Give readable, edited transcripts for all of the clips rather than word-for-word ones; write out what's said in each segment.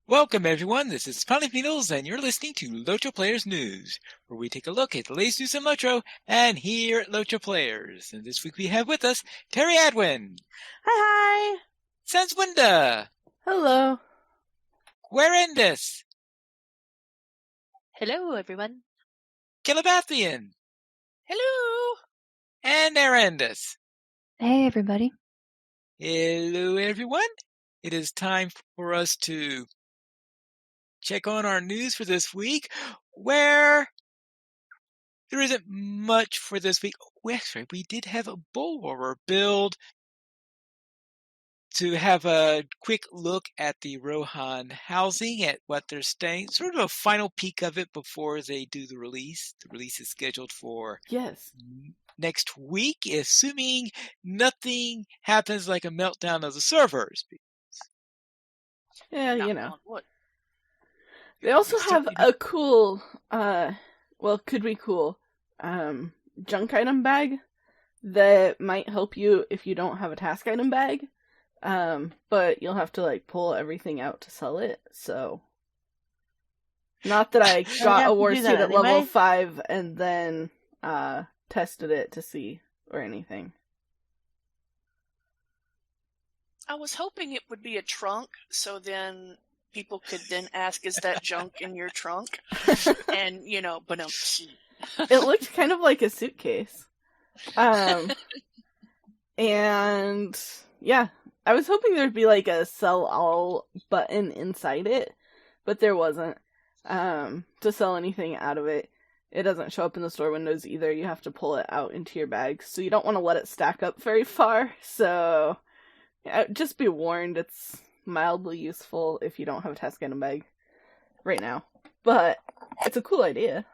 Welcome, everyone. This is Funny Beatles, and you're listening to LOTRO Players News, where we take a look at the latest news in LOTRO and here at LOTRO Players. And this week we have with us Terry Adwin, Hi, hi. Sanswinda, Hello. Guerendis, Hello, everyone. Kilabathian, Hello. and Arendis. Hey, everybody. Hello, everyone. It is time for us to check on our news for this week, where there isn't much for this week. Actually, we did have a Bullroarer build to have a quick look at the Rohan housing, at what they're staying, sort of a final peek of it before they do the release. The release is scheduled for next week, assuming nothing happens like a meltdown of the servers. Yeah, you know. They also have a cool, could be cool, junk item bag that might help you if you don't have a task item bag. But you'll have to, pull everything out to sell it, so... Not that I got a war suit at level 5 and then, tested it to see, or anything. I was hoping it would be a trunk, so then people could then ask, is that junk in your trunk? And, but It looked kind of like a suitcase. And, yeah. I was hoping there'd be, a sell all button inside it, but there wasn't. To sell anything out of it. It doesn't show up in the store windows either. You have to pull it out into your bag, so you don't want to let it stack up very far, so... just be warned, it's mildly useful if you don't have a task item bag right now. But it's a cool idea.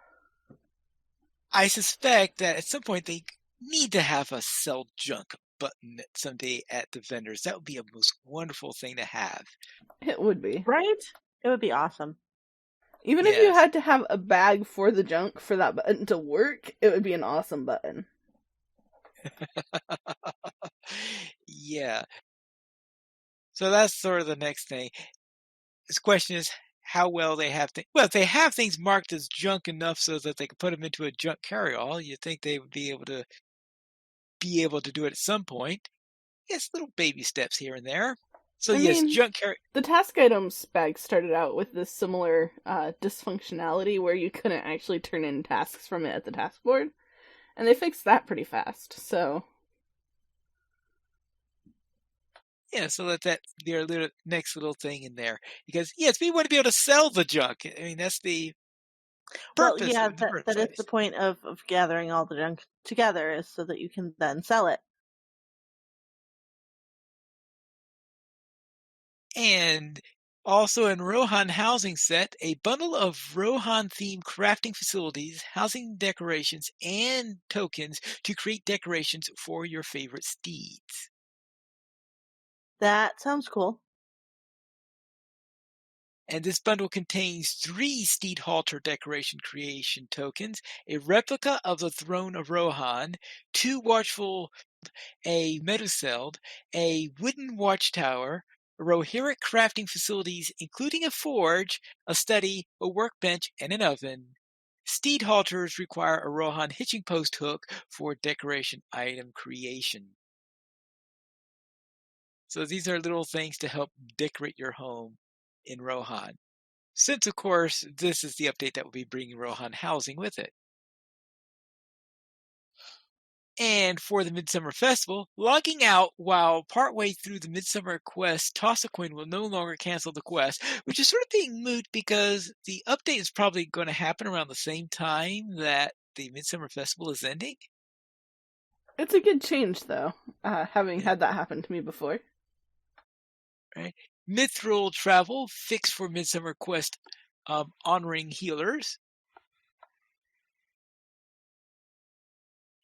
I suspect that at some point they need to have a sell junk button someday at the vendors. That would be a most wonderful thing to have. It would be. Right? It would be awesome. Even if you had to have a bag for the junk for that button to work, it would be an awesome button. Yeah. So that's sort of the next thing. This question is how well they have things. Well, if they have things marked as junk enough so that they can put them into a junk carryall, you'd think they would be able to do it at some point. Yes, little baby steps here and there. So junk carry. The task items bag started out with this similar dysfunctionality where you couldn't actually turn in tasks from it at the task board, and they fixed that pretty fast. So. Yeah, so that's their next little thing in there. Because, yes, we want to be able to sell the junk. I mean, that's the purpose. Well, yeah, that is the point of gathering all the junk together, is so that you can then sell it. And also in Rohan Housing Set, a bundle of Rohan-themed crafting facilities, housing decorations, and tokens to create decorations for your favorite steeds. That sounds cool. And this bundle contains 3 steed halter decoration creation tokens, a replica of the Throne of Rohan, 2 watchful, a Meduseld, a wooden watchtower, Rohirric crafting facilities including a forge, a study, a workbench, and an oven. Steed halters require a Rohan hitching post hook for decoration item creation. So these are little things to help decorate your home in Rohan. Since, of course, this is the update that will be bringing Rohan housing with it. And for the Midsummer Festival, logging out while partway through the Midsummer Quest, toss a coin will no longer cancel the quest, which is sort of being moot because the update is probably going to happen around the same time that the Midsummer Festival is ending. It's a good change, though, having had that happen to me before. Right. Mithril travel fixed for Midsummer Quest, honoring healers.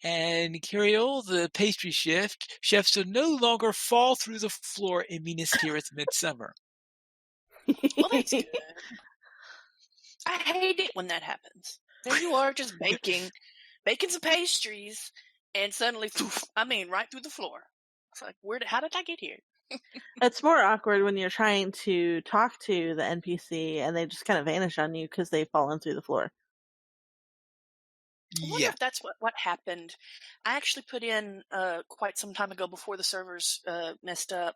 And Kirill, the pastry chefs will no longer fall through the floor in Minas Tirith Midsummer. Well, that's good. I hate it when that happens. There you are, just baking some pastries, and suddenly, right through the floor. It's like, how did I get here? It's more awkward when you're trying to talk to the NPC and they just kind of vanish on you because they've fallen through the floor. I wonder Yeah. if that's what happened. I actually put in quite some time ago before the servers messed up,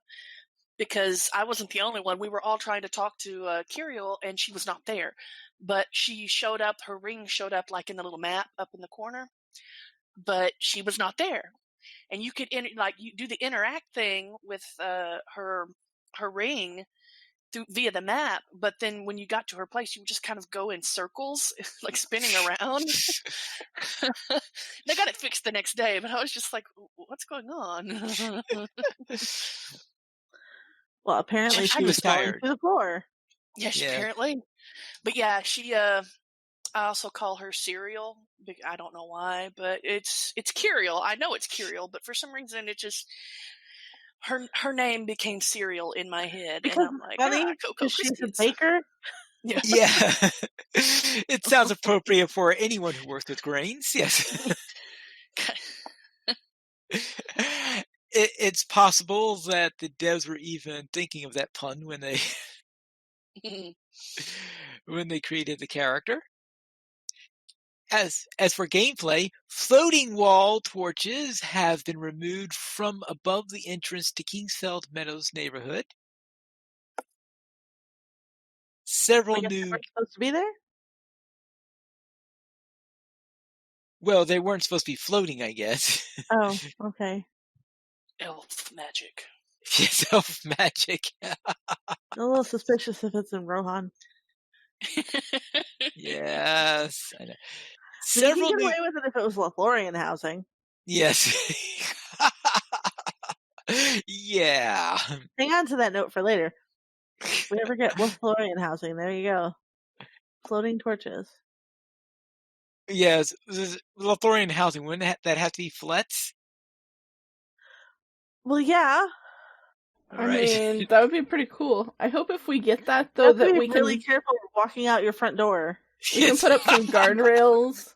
because I wasn't the only one. We were all trying to talk to Kiriel, and she was not there. But she showed up, her ring showed up like in the little map up in the corner, but she was not there. And you could you do the interact thing with her ring via the map, but then when you got to her place, you would just kind of go in circles, like spinning around. They got it fixed the next day, but I was just like, what's going on? Well, apparently She she was was falling tired. through the floor. Yeah, Yeah. apparently. But yeah, she I also call her Cereal. I don't know why, but it's Kiriel. I know it's Kiriel, but for some reason it just her name became Cereal in my head, Because and I'm it's like, funny, Cocoa because she's a Krispies. baker. Yeah. Yeah. It sounds appropriate for anyone who works with grains. Yes. It's possible that the devs were even thinking of that pun when they created the character. As for gameplay, floating wall torches have been removed from above the entrance to Kingsfeld Meadows neighborhood. Several I guess they new... weren't supposed to be there? Well, they weren't supposed to be floating, I guess. Oh, okay. Elf magic. Yes, elf magic. A little suspicious if it's in Rohan. Yes, I know. I mean, you can Several get new... away with it if it was Lothlorien housing. Yes. Yeah. Hang on to that note for later. If we ever get Lothlorien housing, there you go. Floating torches. Yes, Lothorian housing, wouldn't that have to be flats? Well, yeah. I mean, that would be pretty cool. I hope if we get that, You though, have to that be we really can careful walking out your front door. we can put up some guardrails.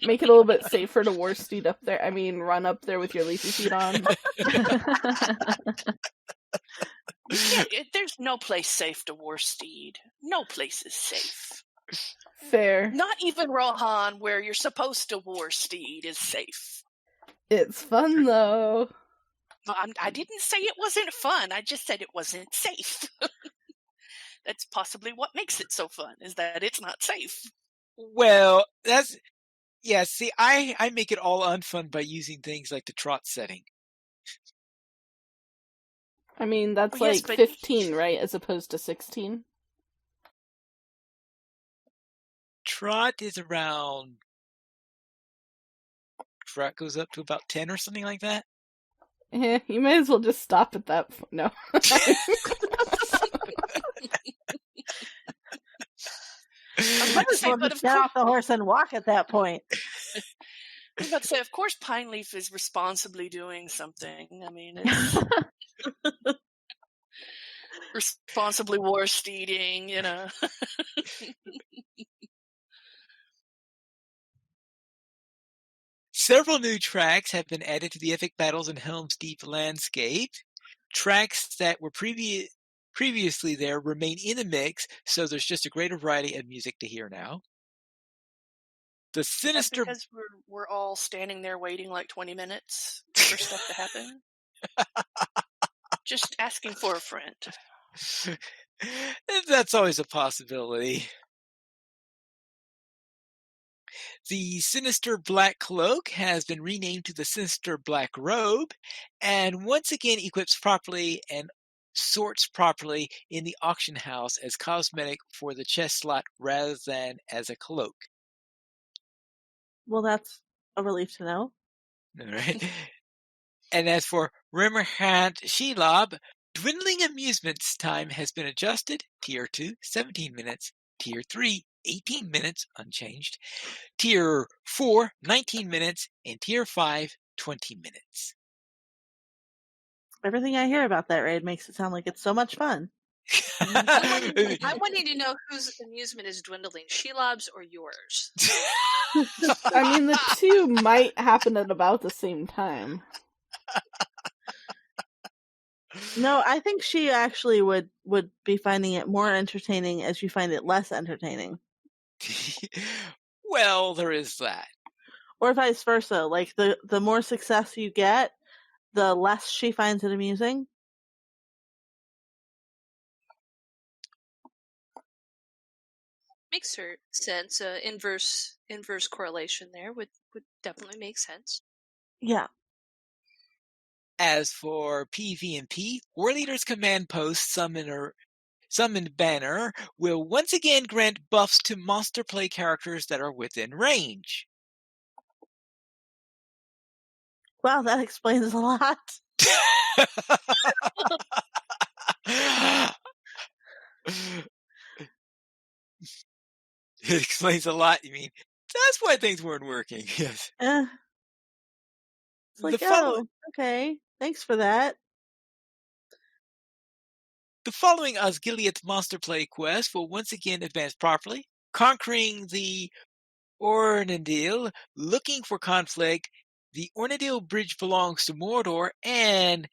Make it a little bit safer to war steed up there. I mean, run up there with your leafy feet on. There's no place safe to war steed. No place is safe. Fair. Not even Rohan, where you're supposed to war steed, is safe. It's fun, though. I didn't say it wasn't fun. I just said it wasn't safe. That's possibly what makes it so fun, is that it's not safe. Well, that's... Yeah, see, I make it all unfun by using things like the trot setting. I mean, that's Well, yes, like 15, right? As opposed to 16? Trot is around... Trot goes up to about 10 or something like that. You may as well just stop at that point. No. I was about to say, but get off the horse and walk at that point. I was about to say, of course, Pine Leaf is responsibly doing something. I mean, it's responsibly war steeding, you know. Several new tracks have been added to the epic battles in Helm's Deep landscape. Tracks that were previously there remain in the mix, so there's just a greater variety of music to hear now. The sinister... Because we're all standing there waiting like 20 minutes for stuff to happen. Just asking for a friend. That's always a possibility. The Sinister Black Cloak has been renamed to the Sinister Black Robe, and once again equips properly and sorts properly in the auction house as cosmetic for the chest slot rather than as a cloak. Well, that's a relief to know. All right. And as for Rimmerhand Shelob, dwindling amusements time has been adjusted. Tier 2, 17 minutes. Tier 3, 18 minutes, unchanged. Tier 4, 19 minutes. And Tier 5, 20 minutes. Everything I hear about that raid makes it sound like it's so much fun. I wanted to know whose amusement is dwindling, Shelob's or yours? I mean, the two might happen at about the same time. No, I think she actually would be finding it more entertaining as you find it less entertaining. Well, there is that. Or vice versa. Like the more success you get, the less she finds it amusing. Makes sense. Inverse correlation there would definitely make sense. Yeah. As for PvP, War Leader's command post Summoned Banner will once again grant buffs to monster play characters that are within range. Wow, that explains a lot. It explains a lot, you mean? That's why things weren't working. Yes. It's like, oh, okay. Thanks for that. The following Osgiliath monster play quest will once again advance properly, conquering the Ornadil, looking for conflict. The Ornadil bridge belongs to Mordor, and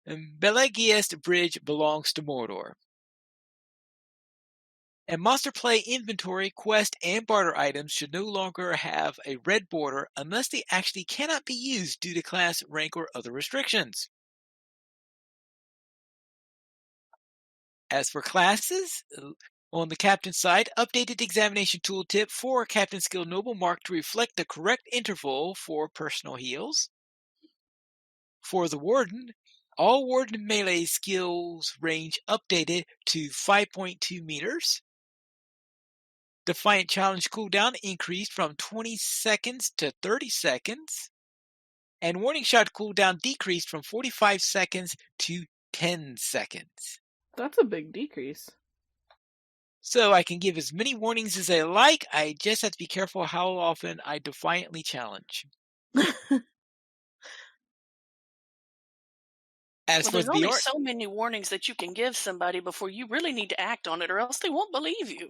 Belegiest bridge belongs to Mordor. And monster play inventory, quest, and barter items should no longer have a red border unless they actually cannot be used due to class, rank, or other restrictions. As for classes, on the captain side, updated examination tooltip for Captain Skill Noble Mark to reflect the correct interval for personal heals. For the Warden, all Warden melee skills range updated to 5.2 meters. Defiant Challenge cooldown increased from 20 seconds to 30 seconds. And Warning Shot cooldown decreased from 45 seconds to 10 seconds. That's a big decrease. So I can give as many warnings as I like. I just have to be careful how often I defiantly challenge. As Well, for there's only the so many warnings that you can give somebody before you really need to act on it, or else they won't believe you.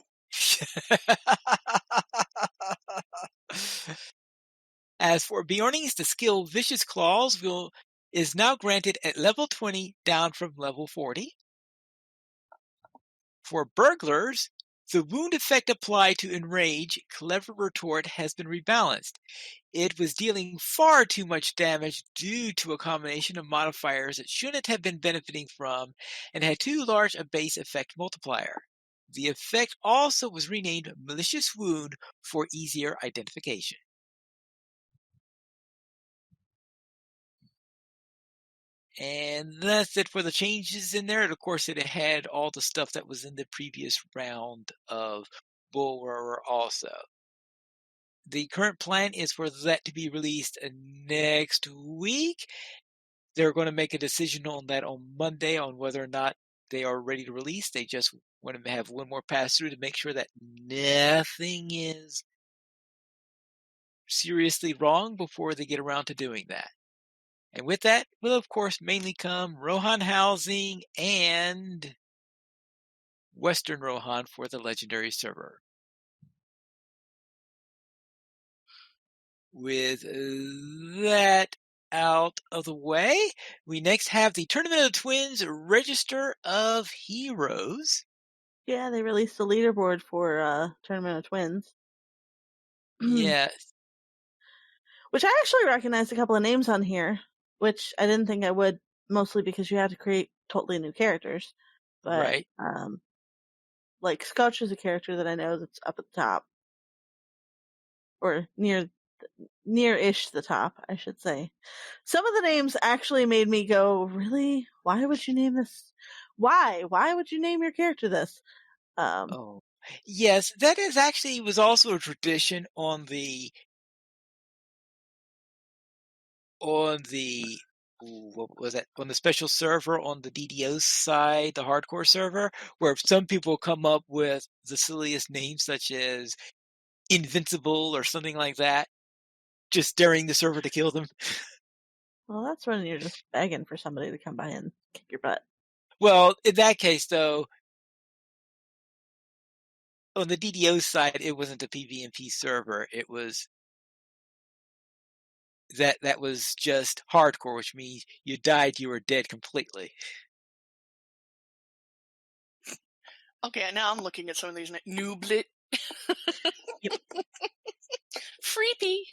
As for Bjornings, the skill Vicious Claws is now granted at level 20, down from level 40. For Burglars, the wound effect applied to Enrage, Clever Retort has been rebalanced. It was dealing far too much damage due to a combination of modifiers it shouldn't have been benefiting from and had too large a base effect multiplier. The effect also was renamed Malicious Wound for easier identification. And that's it for the changes in there. And of course, it had all the stuff that was in the previous round of Bull Roarer also. The current plan is for that to be released next week. They're going to make a decision on that on Monday on whether or not they are ready to release. They just want to have one more pass through to make sure that nothing is seriously wrong before they get around to doing that. And with that will, of course, mainly come Rohan housing and Western Rohan for the legendary server. With that out of the way, we next have the Tournament of Twins Register of Heroes. Yeah, they released a leaderboard for Tournament of Twins. Yes. Which I actually recognized a couple of names on here, which I didn't think I would, mostly because you had to create totally new characters. But, right. Like Scotch is a character that I know that's up at the top. Or near-ish the top, I should say. Some of the names actually made me go, really? Why would you name this? Why? Why would you name your character this? Yes, that is actually was also a tradition on the what was that, on the special server on the DDO side, the hardcore server, where some people come up with the silliest names such as Invincible or something like that, just daring the server to kill them. Well, that's when you're just begging for somebody to come by and kick your butt. Well, in that case, though, on the DDO side, it wasn't a PvP server. It was that was just hardcore, which means you died, you were dead completely. Okay, now I'm looking at some of these. Nooblet. Yep. Freepy.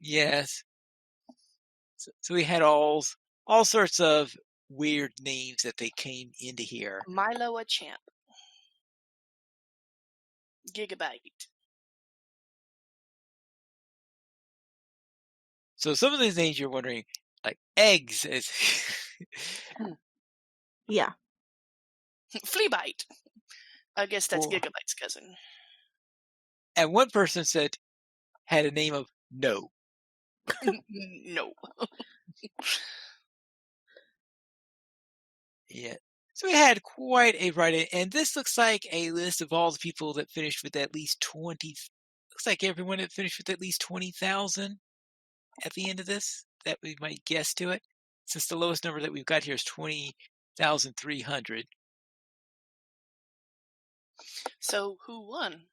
Yes. So we had all sorts of weird names that they came into here. Milo a champ. Gigabyte. So some of these names you're wondering, like eggs is Yeah. Fleabite. I guess that's or, Gigabyte's cousin. and one person said had a name of No. No. Yeah. So we had quite a variety, and this looks like a list of all the people that finished with at least 20. Looks like everyone that finished with at least 20,000 at the end of this that we might guess to it, since the lowest number that we've got here is 20,300. So who won?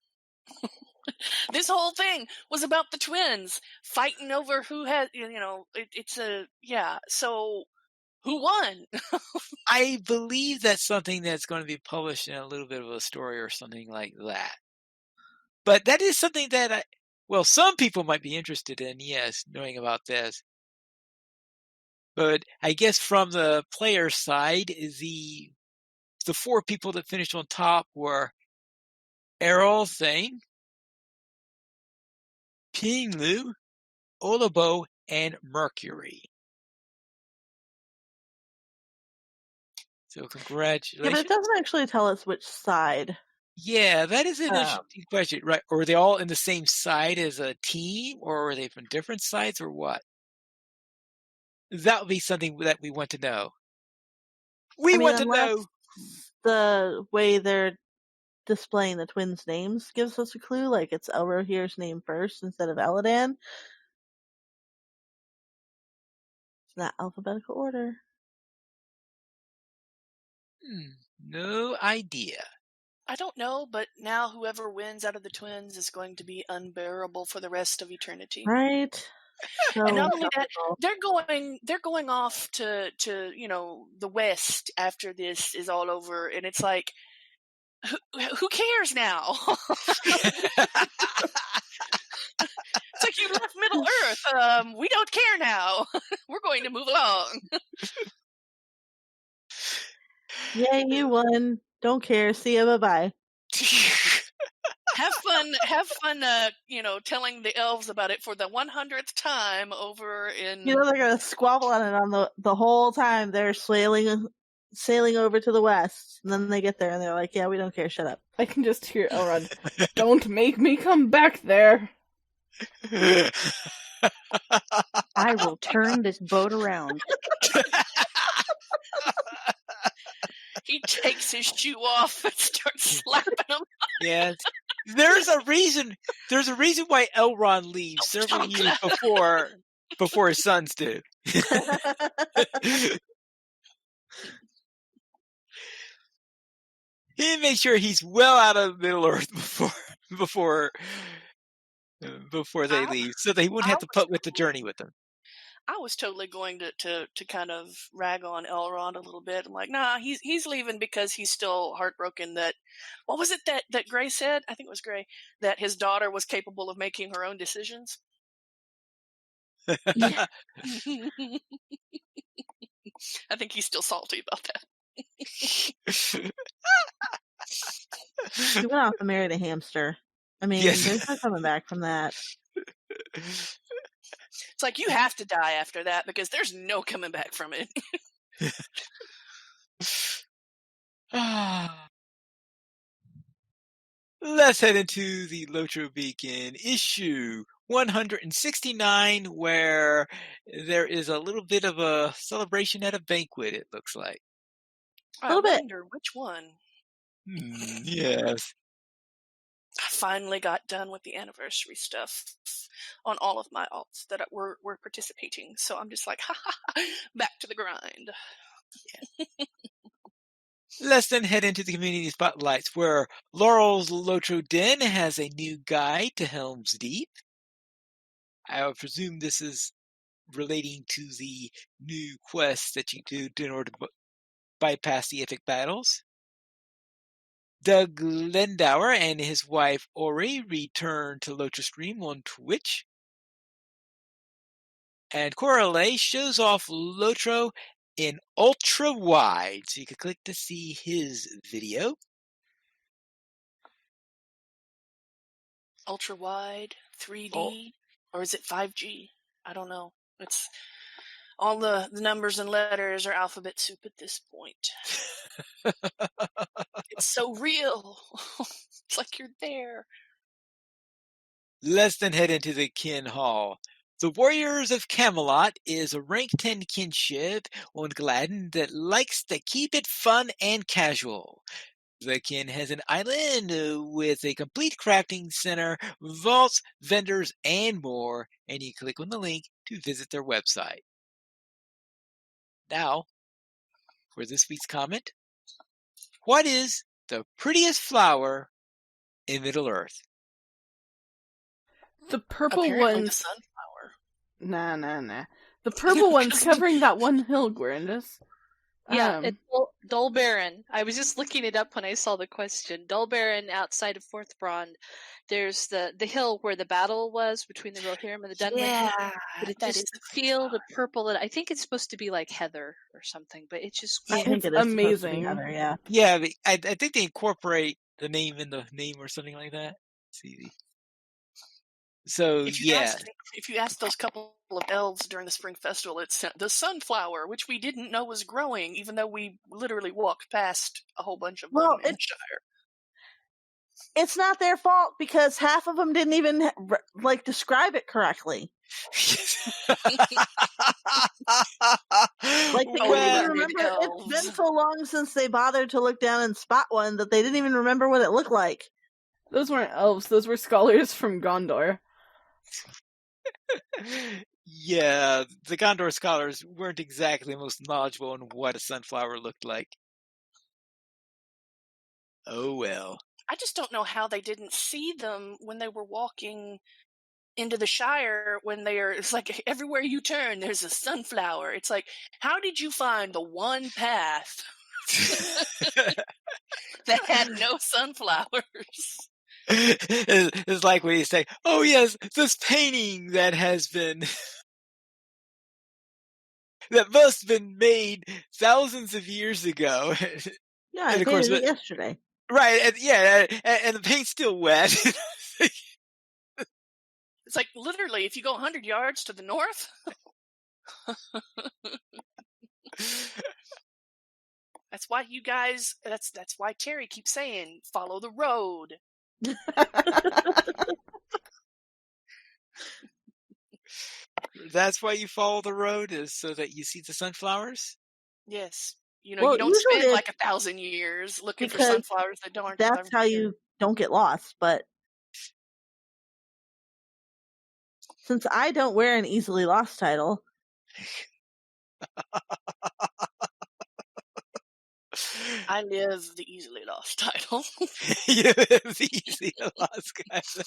This whole thing was about the twins fighting over who had, it's a, yeah. So who won? I believe that's something that's going to be published in a little bit of a story or something like that. But that is something that some people might be interested in, yes, knowing about this. But I guess from the player side, the 4 people that finished on top were Errol Thane, Ping Lu, Olabo, and Mercury. So Yeah, congratulations. but it doesn't actually tell us which side. Yeah, that is an interesting question, right? Or were they all in the same side as a team, or were they from different sides, or what? That would be something that we want to know. We want to unless know. the way they're displaying the twins' names gives us a clue, like it's Elrohir's name first instead of Eladan. It's not alphabetical order. No idea. I don't know, but now whoever wins out of the twins is going to be unbearable for the rest of eternity. Right. So And not only that, they're going off to the west after this is all over, and it's like, who cares now? It's like you left Middle Earth. We don't care now. We're going to move along. Yay, you won. Don't care. See ya. Bye-bye. Have fun, telling the elves about it for the 100th time over in... They're going to squabble on it on the whole time they're sailing over to the west. And then they get there and they're like, yeah, we don't care. Shut up. I can just hear Elrond. Don't make me come back there. I will turn this boat around. He takes his shoe off and starts slapping him. Yes. There's a reason why Elrond leaves several years before his sons do. He makes sure he's well out of Middle Earth before they leave, so they wouldn't have to put with the journey with them. I was totally going to kind of rag on Elrond a little bit. I'm like, nah, he's leaving because he's still heartbroken that, what was it that Gray said? I think it was Gray, that his daughter was capable of making her own decisions. I think he's still salty about that. He went off and married a hamster. I mean, Yes. there's no coming back from that. It's like, you have to die after that because there's no coming back from it. Let's head into the LOTRO Beacon issue 169, where there is a little bit of a celebration at a banquet, it looks like. I wonder which one. Yes. I finally got done with the anniversary stuff on all of my alts that were participating. So I'm just like, back to the grind. Yeah. Let's then head into the community spotlights, where Laurel's LOTRO Den has a new guide to Helm's Deep. I would presume this is relating to the new quests that you do in order to bypass the epic battles. Doug Lendauer and his wife Ori return to LOTRO stream on Twitch. And Correlay shows off LOTRO in ultra wide, so you can click to see his video. Ultra wide, 3D, or is it 5G? I don't know. It's all the numbers and letters are alphabet soup at this point. It's so real. It's like you're there. Let's then head into the kin hall. The Warriors of Camelot is a rank 10 kinship on Gladden that likes to keep it fun and casual. The kin has an island with a complete crafting center, vaults, vendors, and more, and you click on the link to visit their website. Now, for this week's comment, what is the prettiest flower in Middle-earth? The purple Apparently the ones. sunflower. Nah. The purple one's covering that one hill, Grandis. Yeah, it's Dulbaran. I was just looking it up when I saw the question. Dulbaran outside of Fourth Brond. There's the hill where the battle was between the Rohirrim and the Dunwich. Yeah, but it that just is the feel the purple. I think it's supposed to be like heather or something, but it's just I think it is amazing. Heather, yeah. Yeah, I think they incorporate the name in the name or something like that. See. So if you ask those couple of elves during the spring festival, it's the sunflower, which we didn't know was growing, even though we literally walked past a whole bunch of them in Shire. It's not their fault because half of them didn't even describe it correctly. They couldn't even remember. It's been so long since they bothered to look down and spot one that they didn't even remember what it looked like. Those weren't elves. Those were scholars from Gondor. Yeah, the Gondor scholars weren't exactly the most knowledgeable on what a sunflower looked like. Oh well. I just don't know how they didn't see them when they were walking into the Shire it's like everywhere you turn, there's a sunflower. It's like, how did you find the one path that had no sunflowers? It's like when you say, oh yes, this painting that must have been made thousands of years ago. Yeah, I painted it yesterday. Right, and the paint's still wet. It's like, literally, if you go 100 yards to the north. That's why you guys, that's why Terry keeps saying, follow the road. That's why you follow the road, is so that you see the sunflowers? Yes. You don't spend like 1,000 years looking for sunflowers that aren't. That's how you don't get lost. But since I don't wear an easily lost title, I live the easily lost title. You live the easily lost title.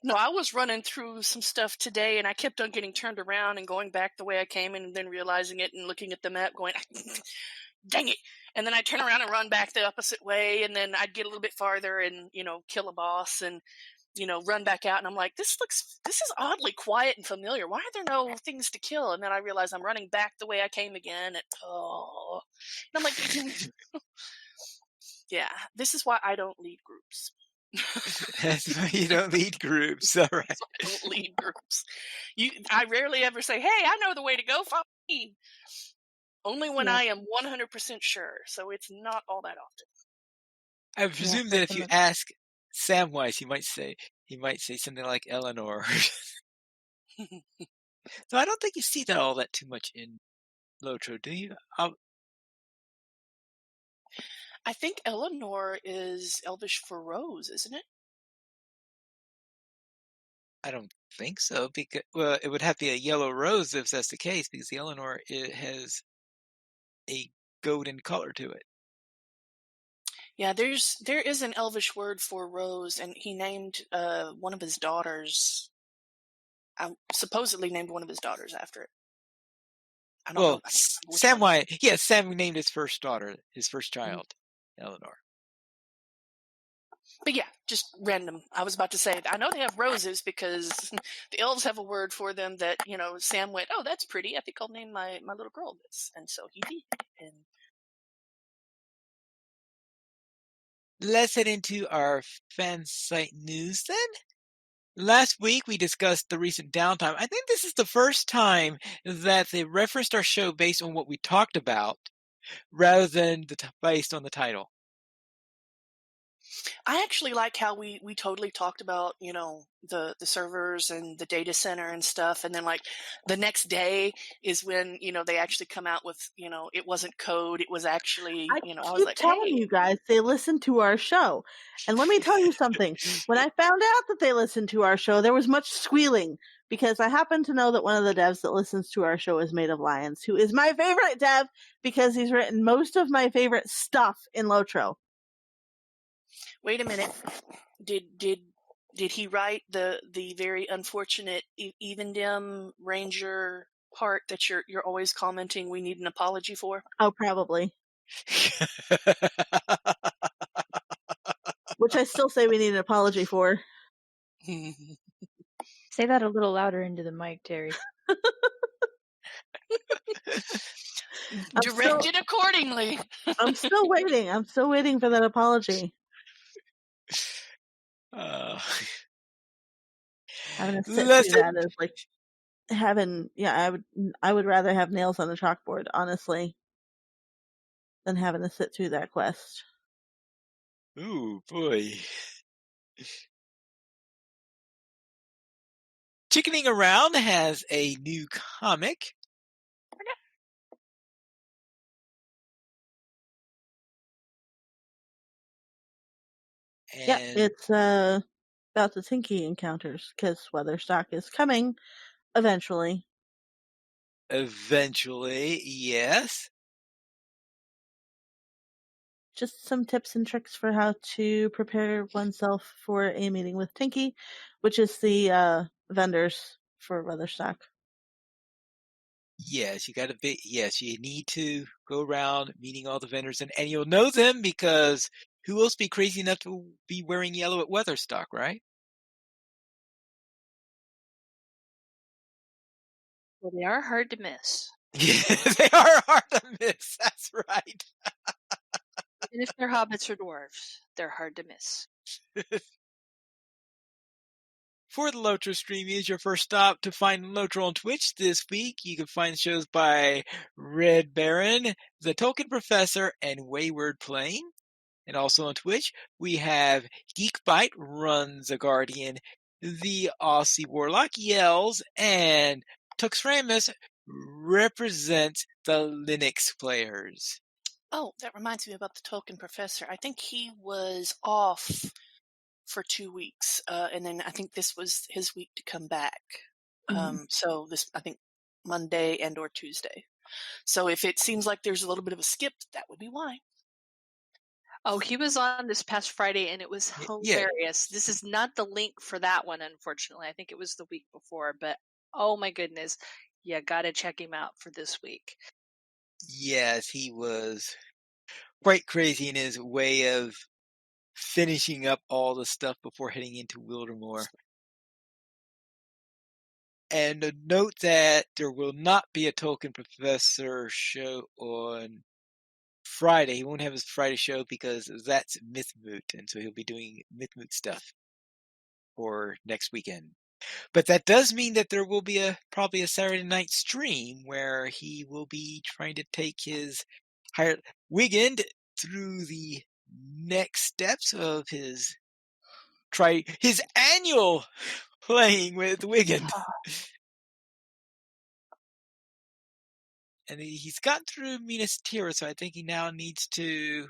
No, I was running through some stuff today, and I kept on getting turned around and going back the way I came, and then realizing it and looking at the map, going, dang it. And then I turn around and run back the opposite way, and then I'd get a little bit farther and, kill a boss and, run back out. And I'm like, this is oddly quiet and familiar. Why are there no things to kill? And then I realize I'm running back the way I came again. And I'm like, yeah, this is why I don't lead groups. That's why you don't lead groups. All right. I don't lead groups. I rarely ever say, hey, I know the way to go. Follow me. Only when I am 100% sure. So it's not all that often. I presume that if you ask Samwise, he might say something like Eleanor. So I don't think you see that all that too much in LOTRO, do you? I think Eleanor is Elvish for rose, isn't it? I don't think so, because it would have to be a yellow rose if that's the case, because the Eleanor has a golden color to it. Yeah, there is an Elvish word for rose, and he named one of his daughters I supposedly named one of his daughters after it. I don't Well, know. I can't remember which one. Sam named his first daughter, his first child, Eleanor. But yeah, just random. I was about to say, I know they have roses because the elves have a word for them that, Sam went, oh, that's pretty. I think I'll name my little girl this. And so he did. And let's head into our fan site news then. Last week, we discussed the recent downtime. I think this is the first time that they referenced our show based on what we talked about rather than based on the title. I actually like how we totally talked about, the servers and the data center and stuff. And then like the next day is when, they actually come out with, it wasn't code. It was actually, I I was keep like, telling hey. you guys they listen to our show. And let me tell you something. When I found out that they listened to our show, there was much squealing because I happen to know that one of the devs that listens to our show is Made of Lions, who is my favorite dev because he's written most of my favorite stuff in LOTRO. Wait a minute. Did he write the very unfortunate Evendim Ranger part that you're always commenting we need an apology for? Oh, probably. Which I still say we need an apology for. Say that a little louder into the mic, Terry. Directed accordingly. I'm still waiting. I'm still waiting for that apology. Having to sit through that is like having, I would rather have nails on the chalkboard, honestly, than having to sit through that quest. Ooh, boy. Chickening Around has a new comic. Yeah, it's about the Tinky encounters because Weatherstock is coming eventually. Eventually, yes. Just some tips and tricks for how to prepare oneself for a meeting with Tinky, which is the vendors for Weatherstock. Yes, you need to go around meeting all the vendors and you'll know them because who else be crazy enough to be wearing yellow at Weatherstock, right? Well, they are hard to miss. Yeah, they are hard to miss. That's right. Even if they're hobbits or dwarves, they're hard to miss. For the LOTRO stream is your first stop to find LOTRO on Twitch this week. You can find shows by Red Baron, The Tolkien Professor, and Wayward Plane. And also on Twitch, we have Geekbite runs a Guardian, the Aussie Warlock Yells, and Tuxramus represents the Linux players. Oh, that reminds me about the Tolkien Professor. I think he was off for 2 weeks, and then I think this was his week to come back. So this, I think, Monday and or Tuesday. So if it seems like there's a little bit of a skip, that would be why. Oh, he was on this past Friday, and it was hilarious. Yeah. This is not the link for that one, unfortunately. I think it was the week before, but oh my goodness, you gotta check him out for this week. Yes, he was quite crazy in his way of finishing up all the stuff before heading into Wildermore. And note that there will not be a Tolkien Professor show on Friday. He won't have his Friday show because that's Mythmoot, and so he'll be doing Mythmoot stuff for next weekend. But that does mean that there will be probably a Saturday night stream where he will be trying to take his Wiggend through the next steps of his annual playing with Wiggend. And he's gotten through Minas Tirith, so I think he now needs to,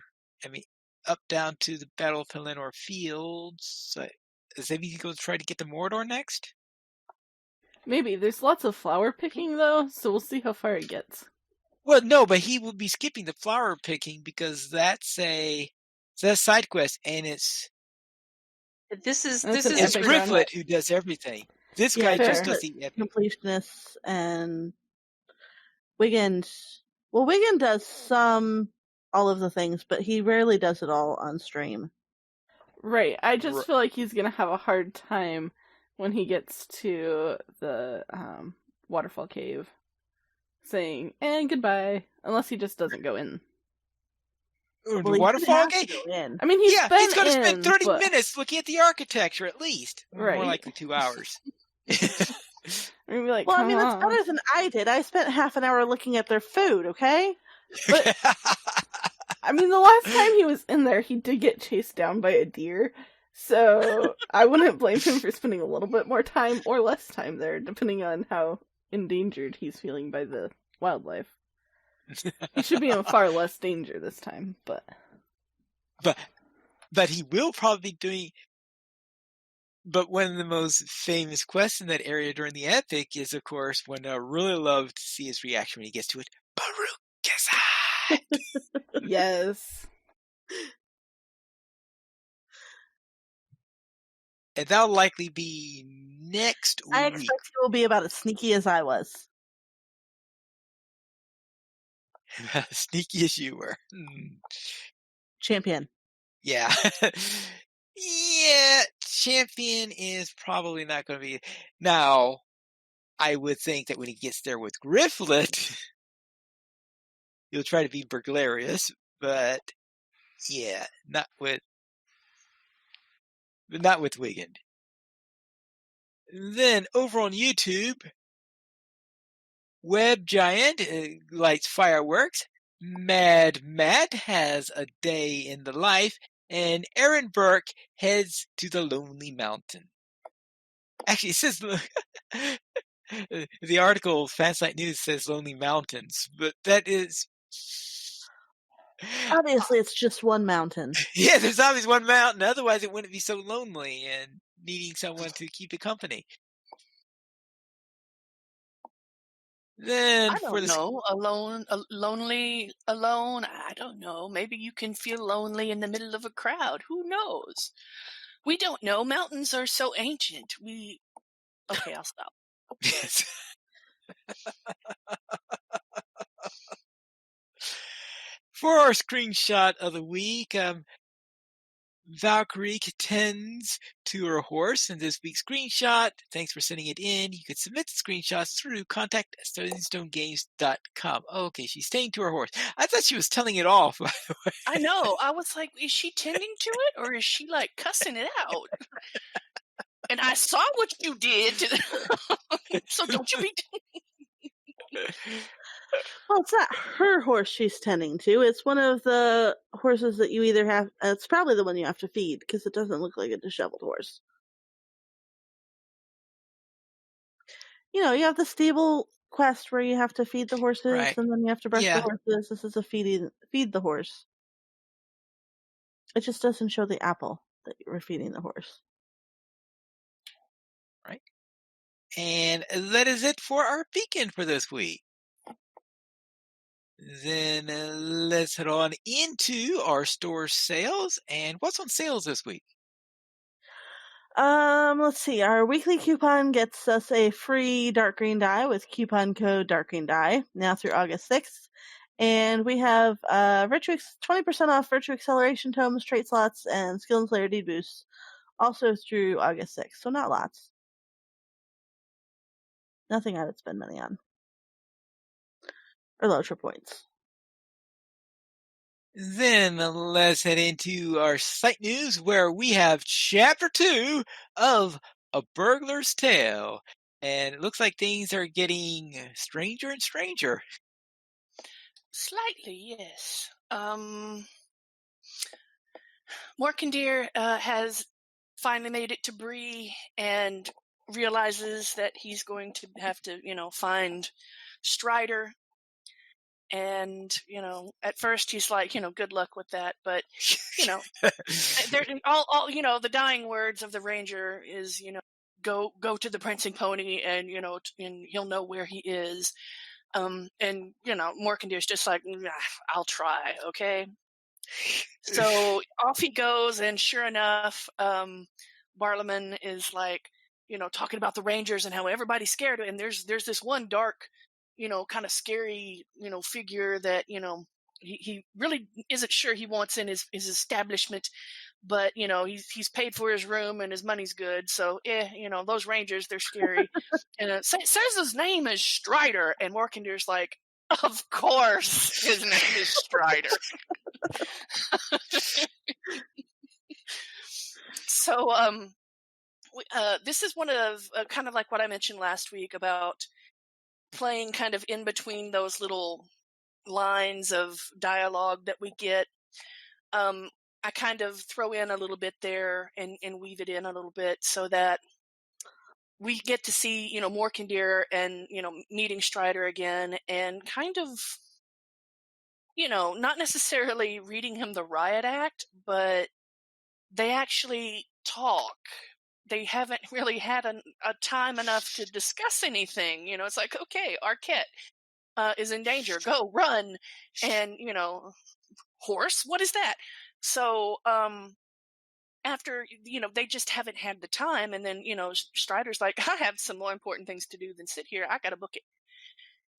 up down to the Battle of Pelennor Fields. So, maybe he goes try to get to Mordor next? Maybe. There's lots of flower picking, though, so we'll see how far it gets. Well, no, but he will be skipping the flower picking because that's a side quest, and it's This is Grifflet who does everything. This guy just does the the epic. completionists, and Wiggins does all of the things, but he rarely does it all on stream. Right. I just feel like he's gonna have a hard time when he gets to the waterfall cave, saying "and goodbye," unless he just doesn't go in. The waterfall cave? I mean, he's going to spend 30 minutes looking at the architecture at least. Right. More likely 2 hours. Be like, well, I mean, that's better than I did. I spent half an hour looking at their food, okay? But I mean, the last time he was in there, he did get chased down by a deer. So I wouldn't blame him for spending a little bit more time or less time there, depending on how endangered he's feeling by the wildlife. He should be in far less danger this time, but he will probably be doing. But one of the most famous quests in that area during the epic is, of course, one I really love to see his reaction when he gets to it. Baruch Gezai! Yes. And that'll likely be next week. I expect he will be about as sneaky as I was. Sneaky as you were. Champion. Yeah. Yeah, champion is probably not going to be. Now, I would think that when he gets there with Grifflet, he'll try to be burglarious, but yeah, not with Wiggin. Then over on YouTube, Web Giant lights fireworks. Mad Matt has a day in the life, and Aaron Burke heads to the Lonely Mountain. Actually, it says the article Fansite News says Lonely Mountains, but that is obviously it's just one mountain. Yeah, there's always one mountain. Otherwise, it wouldn't be so lonely and needing someone to keep it company. Then I don't know. Lonely, alone. I don't know. Maybe you can feel lonely in the middle of a crowd. Who knows? We don't know. Mountains are so ancient. Okay, I'll stop. For our screenshot of the week, Valkyrie tends to her horse in this week's screenshot. Thanks for sending it in. You can submit the screenshots through contact@StoningStoneGames.com. Okay, she's tending to her horse. I thought she was telling it off, by the way. I know. I was like, is she tending to it or is she like cussing it out? And I saw what you did. So don't you be... Well, it's not her horse she's tending to. It's one of the horses that you either have... it's probably the one you have to feed, because it doesn't look like a disheveled horse. You know, you have the stable quest where you have to feed the horses, right. And then you have to brush the horses. This is a feed the horse. It just doesn't show the apple that you're feeding the horse. Right. And that is it for our beacon for this week. Then let's head on into our store sales. And what's on sales this week? Let's see. Our weekly coupon gets us a free dark green die with coupon code darkgreendie now through August 6th. And we have 20% off Virtue Acceleration Tomes, Trait Slots, and Skill and Slayer Deed Boosts also through August 6th. So not lots. Nothing I would spend money on. Or LOTRO points. Then let's head into our site news where we have Chapter 2 of A Burglar's Tale. And it looks like things are getting stranger and stranger. Slightly, yes. Morkendeer has finally made it to Bree and realizes that he's going to have to, find Strider. And, at first he's like, good luck with that. But, all the dying words of the ranger is, go to the prancing pony and, and he'll know where he is. And, Morkendeer's just like, I'll try. Okay. So off he goes. And sure enough, Barlaman is like, talking about the Rangers and how everybody's scared. And there's this one dark, kind of scary, figure that, he really isn't sure he wants in his establishment, but he's paid for his room and his money's good. So those Rangers, they're scary. And it says his name is Strider, and Morkinder's like, of course his name is Strider. So this is one of kind of like what I mentioned last week about playing kind of in between those little lines of dialogue that we get. I kind of throw in a little bit there and weave it in a little bit so that we get to see, Morkindir and, meeting Strider again, and kind of, not necessarily reading him the riot act, but they actually talk. They haven't really had a time enough to discuss anything. It's like, okay, Arquette is in danger. Go, run. And, horse, what is that? So after, they just haven't had the time. And then, Strider's like, I have some more important things to do than sit here. I got to book it.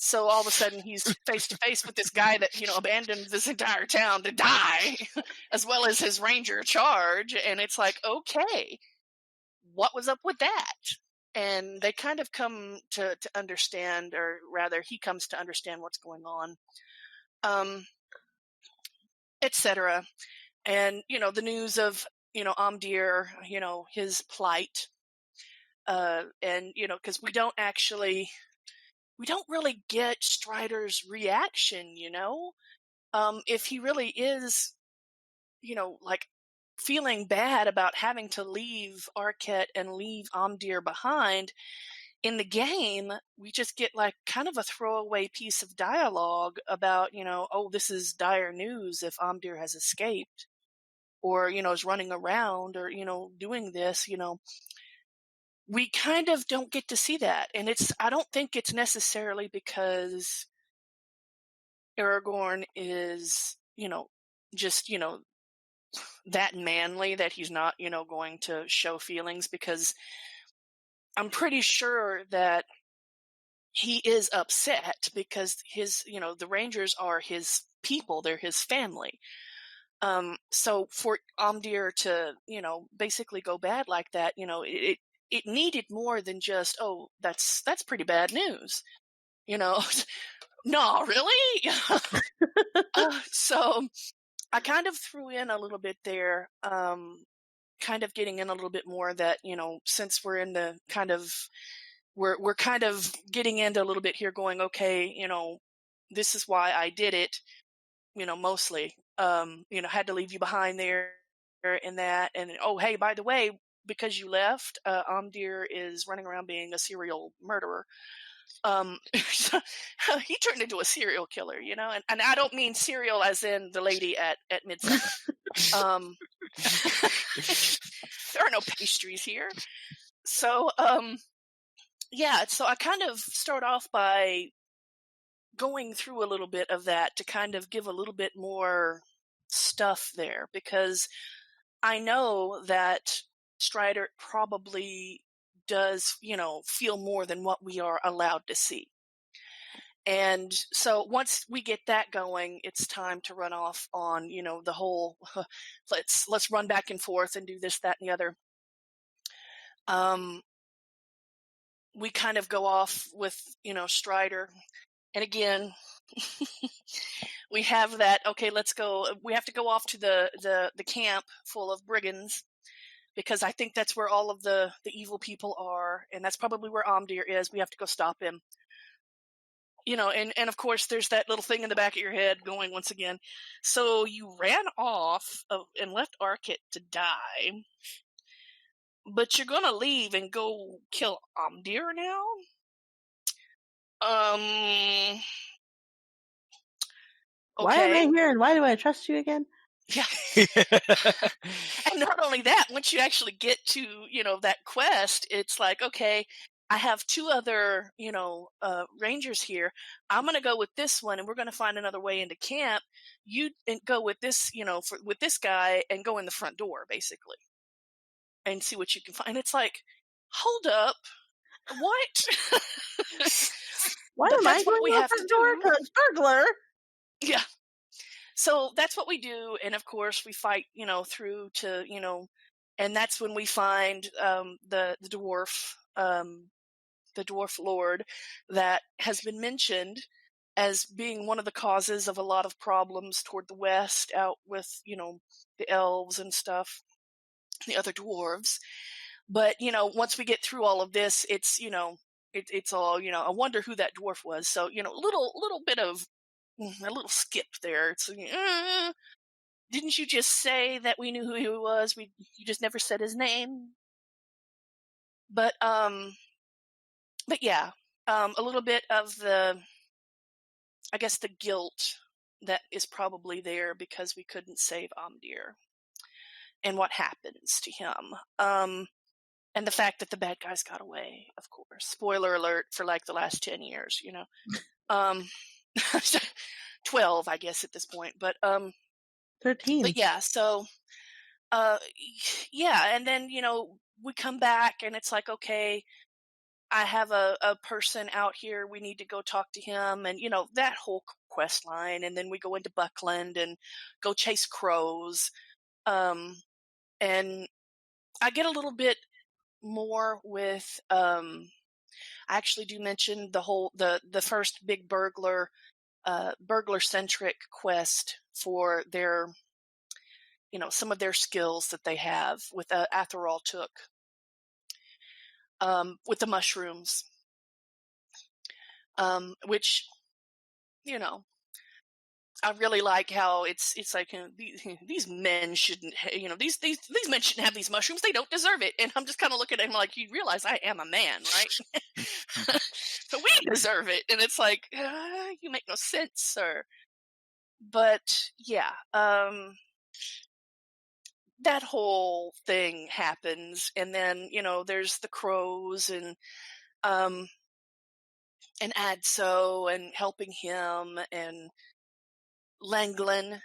So all of a sudden he's face to face with this guy that, abandoned this entire town to die, as well as his ranger charge. And it's like, okay, what was up with that? And they kind of come to understand, or rather he comes to understand what's going on, etc. And, the news of, Amdir, his plight, and, because we don't really get Strider's reaction, if he really is, like feeling bad about having to leave Arquette and leave Amdir behind. In the game, we just get like kind of a throwaway piece of dialogue about, oh, this is dire news if Amdir has escaped, or, is running around, or, doing this, we kind of don't get to see that. And I don't think it's necessarily because Aragorn is, just, that manly that he's not, going to show feelings, because I'm pretty sure that he is upset because the Rangers are his people, they're his family. So for Amdir to, basically go bad like that, it needed more than just, oh, that's pretty bad news, no, really? So I kind of threw in a little bit there, kind of getting in a little bit more that, since we're in the kind of, we're kind of getting into a little bit here going, okay, this is why I did it, mostly, had to leave you behind there and that. And, oh, hey, by the way, because you left, Amdir is running around being a serial murderer. He turned into a serial killer, and I don't mean cereal as in the lady at Midsummer. There are no pastries here. So, yeah, so I kind of start off by going through a little bit of that to kind of give a little bit more stuff there, because I know that Strider probably does, feel more than what we are allowed to see. And so once we get that going, it's time to run off on, the whole, let's run back and forth and do this, that, and the other. We kind of go off with, Strider. And again, we have that, okay, let's go. We have to go off to the camp full of brigands, because I think that's where all of the evil people are. And that's probably where Amdir is. We have to go stop him. And of course, there's that little thing in the back of your head going once again. So you ran off and left Arquette to die, but you're going to leave and go kill Amdir now? Okay. Why am I here, and why do I trust you again? Yeah. And not only that, once you actually get to, that quest, it's like, okay, I have two other, rangers here. I'm going to go with this one, and we're going to find another way into camp. You go with this, with this guy, and go in the front door, basically, and see what you can find. And it's like, hold up, what? Why But am that's I what going we to the have to front door? do. Because burglar. Yeah. So that's what we do, and of course we fight, through to, and that's when we find the dwarf lord that has been mentioned as being one of the causes of a lot of problems toward the west, out with the elves and stuff, the other dwarves. But once we get through all of this, it's all I wonder who that dwarf was. So little bit of a little skip there. It's didn't you just say that we knew who he was? You just never said his name. But yeah, a little bit of I guess the guilt that is probably there because we couldn't save Amdir, and what happens to him. And the fact that the bad guys got away, of course. Spoiler alert for like the last 10 years, Um 12, I guess, at this point. But 13. But yeah, so yeah, and then we come back and it's like, okay, I have a person out here, we need to go talk to him, and that whole quest line, and then we go into Buckland and go chase crows. And I get a little bit more with I actually do mention the first big burglar centric quest for their some of their skills that they have with Atherall took with the mushrooms, which I really like how it's like these men shouldn't these men shouldn't have these mushrooms, they don't deserve it. And I'm just kind of looking at him like, you realize I am a man, right? So we deserve it. And it's like, you make no sense, sir. But yeah, that whole thing happens, and then there's the crows and Adso and helping him, and Langland.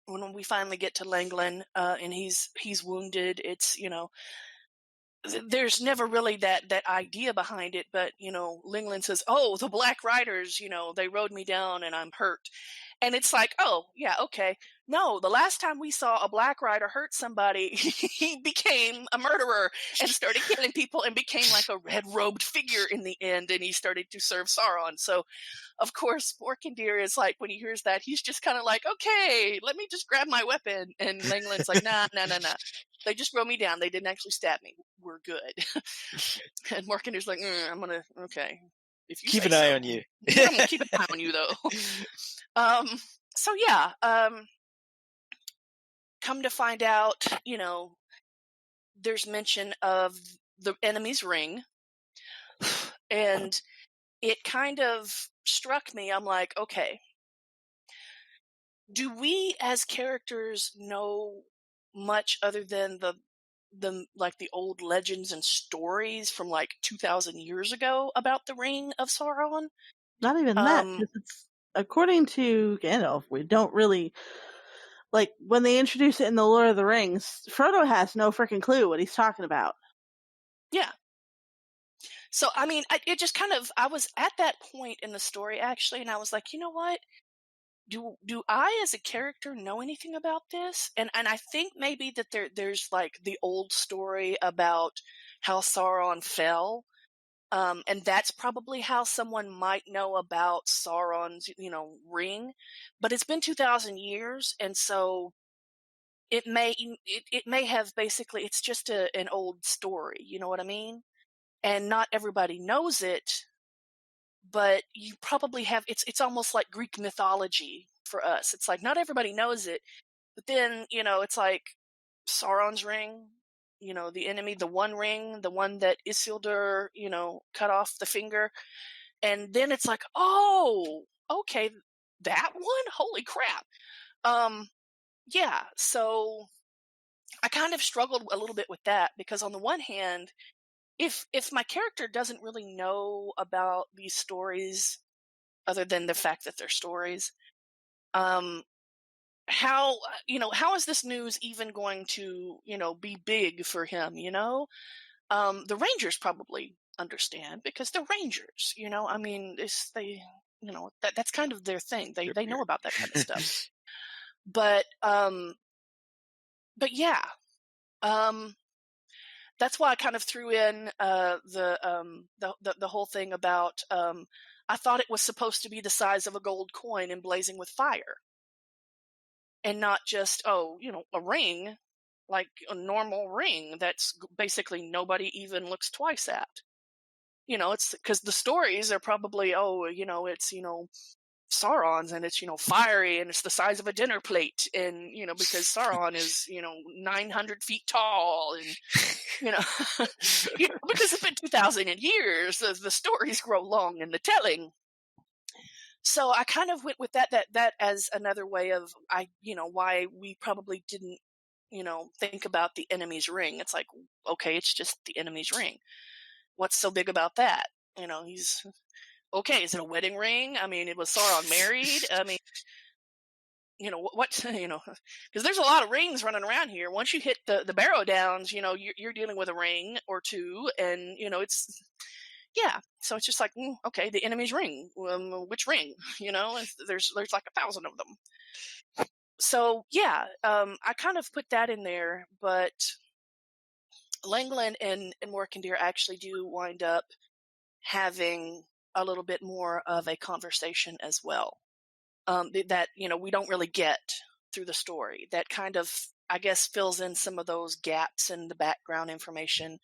When we finally get to Langland, and he's wounded, it's there's never really that idea behind it, but Langland says, "Oh, the Black Riders, they rode me down and I'm hurt." And it's like, oh, yeah, okay. No, the last time we saw a Black Rider hurt somebody, he became a murderer and started killing people and became like a red-robed figure in the end, and he started to serve Sauron. So, of course, Morkendir is like, when he hears that, he's just kind of like, okay, let me just grab my weapon. And Langland's like, nah. They just rode me down. They didn't actually stab me. We're good. And Morkendir's like, okay. If you keep say an eye so. on you. I'm gonna keep an eye on you, though. So yeah, come to find out, there's mention of the enemy's ring, and it kind of struck me. I'm like, okay, do we as characters know much other than the like the old legends and stories from like 2,000 years ago about the ring of Sauron? Not even that, because it's according to Gandalf, we don't really like when they introduce it in the Lord of the Rings. Frodo has no freaking clue what he's talking about. Yeah. So I mean, it just kind of, I was at that point in the story actually, and I was like, you know what? Do I as a character know anything about this? And I think maybe that there's like the old story about how Sauron fell. And that's probably how someone might know about Sauron's, ring. But it's been 2,000 years, and so it may have basically, it's just an old story. You know what I mean? And not everybody knows it, but you probably have. It's almost like Greek mythology for us. It's like not everybody knows it, but then it's like Sauron's ring. The enemy, the One Ring, the one that Isildur, cut off the finger. And then it's like, oh, okay, that one? Holy crap. Yeah, so I kind of struggled a little bit with that, because on the one hand, if my character doesn't really know about these stories other than the fact that they're stories, um how is this news even going to be big for him? The Rangers probably understand because they're Rangers. I mean, that's kind of their thing. They know about that kind of stuff. But yeah, that's why I kind of threw in the whole thing about I thought it was supposed to be the size of a gold coin and blazing with fire, and not just a ring, like a normal ring that's basically nobody even looks twice at. It's because the stories are probably it's Sauron's, and it's fiery, and it's the size of a dinner plate, and because Sauron is 900 feet tall, and because it's been 2,000 years, the stories grow long in the telling. So I kind of went with that as another way of why we probably didn't think about the enemy's ring. It's like, okay, it's just the enemy's ring. What's so big about that? He's okay. Is it a wedding ring? I mean, was Sauron married? I mean, because there's a lot of rings running around here. Once you hit the Barrow Downs, you're dealing with a ring or two, and it's. Yeah, so it's just like, okay, the enemy's ring. Which ring? There's like 1,000 of them. So yeah, I kind of put that in there, but Langland and Morkendeer actually do wind up having a little bit more of a conversation as well. That we don't really get through the story. That kind of, I guess, fills in some of those gaps in the background information.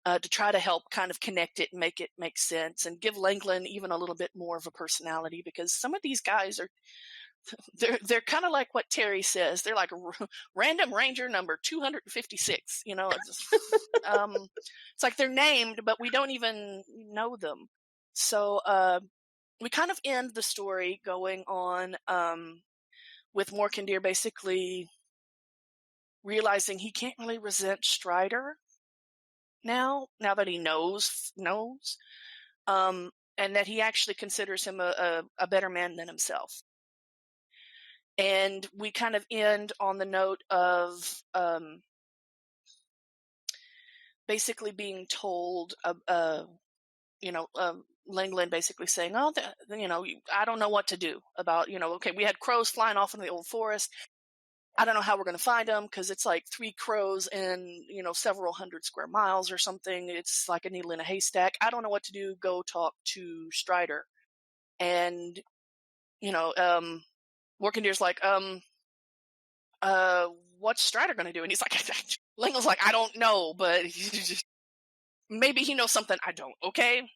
To try to help kind of connect it and make it make sense, and give Langland even a little bit more of a personality, because some of these guys are they're kind of like what Terry says. They're like random ranger number 256. It's like they're named, but we don't even know them. So we kind of end the story going on with Morkendeer basically realizing he can't really resent Strider now that he knows, and that he actually considers him a better man than himself. And we kind of end on the note of basically being told, Langland basically saying, "Oh, I don't know what to do about, okay, we had crows flying off in the old forest. I don't know how we're going to find them, because it's like 3 crows in, several hundred square miles or something. It's like a needle in a haystack. I don't know what to do. Go talk to Strider." And, Morkendeer's like, what's Strider going to do? And he's like, Langland's like, I don't know, but maybe he knows something I don't. Okay.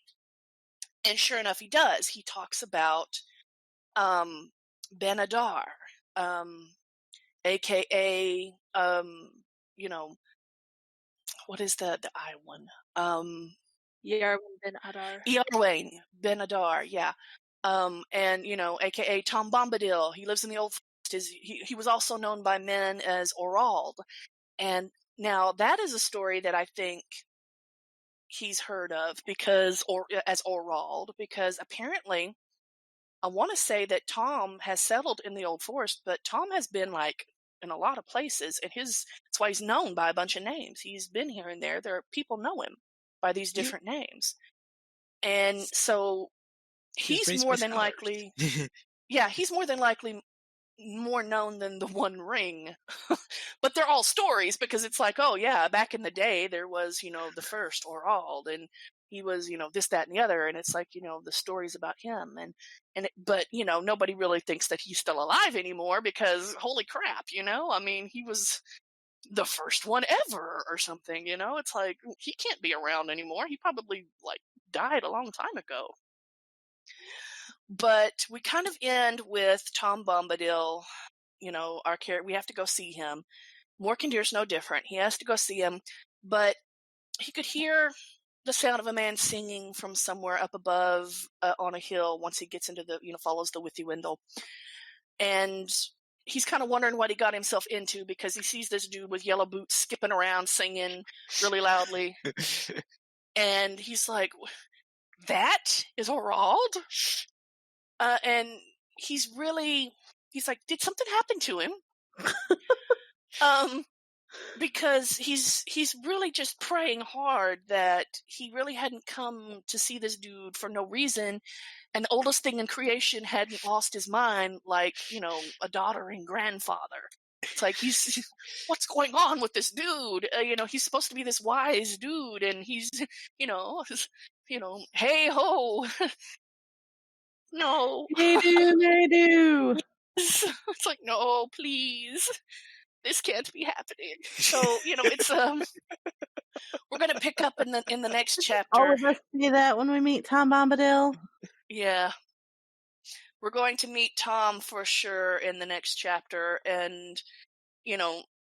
And sure enough, he does. He talks about, Ben-Adar, AKA, what is the I one? Yarwin Ben-Adar. Yarwin Ben-Adar, yeah. And, AKA Tom Bombadil. He lives in the old forest. He was also known by men as Elrond. And now that is a story that I think he's heard of as Elrond, because apparently I want to say that Tom has settled in the old forest, but Tom has been like in a lot of places, and that's why he's known by a bunch of names. He's been here and there. People know him by these different names. And so he's more than likely, he's more than likely more known than the One Ring. But they're all stories, because it's like, oh yeah, back in the day there was, the first Elrond, and he was, this, that, and the other, and it's like, the stories about him, but nobody really thinks that he's still alive anymore, because holy crap, I mean, he was the first one ever or something, it's like, he can't be around anymore. He probably like died a long time ago. But we kind of end with Tom Bombadil, our character. We have to go see him. Morkendeer's no different. He has to go see him, but he could hear the sound of a man singing from somewhere up above on a hill once he gets into follows the Withywindle. And he's kind of wondering what he got himself into, because he sees this dude with yellow boots skipping around singing really loudly. And he's like, that is Elrond? And he's really, he's like, did something happen to him? Because he's really just praying hard that he really hadn't come to see this dude for no reason, and the oldest thing in creation hadn't lost his mind, like, a doddering grandfather. It's like, what's going on with this dude? He's supposed to be this wise dude, and he's, hey ho, no. They do. It's like, no, please. This can't be happening. So, it's we're gonna pick up in the next chapter. All of us see that when we meet Tom Bombadil. Yeah. We're going to meet Tom for sure in the next chapter, and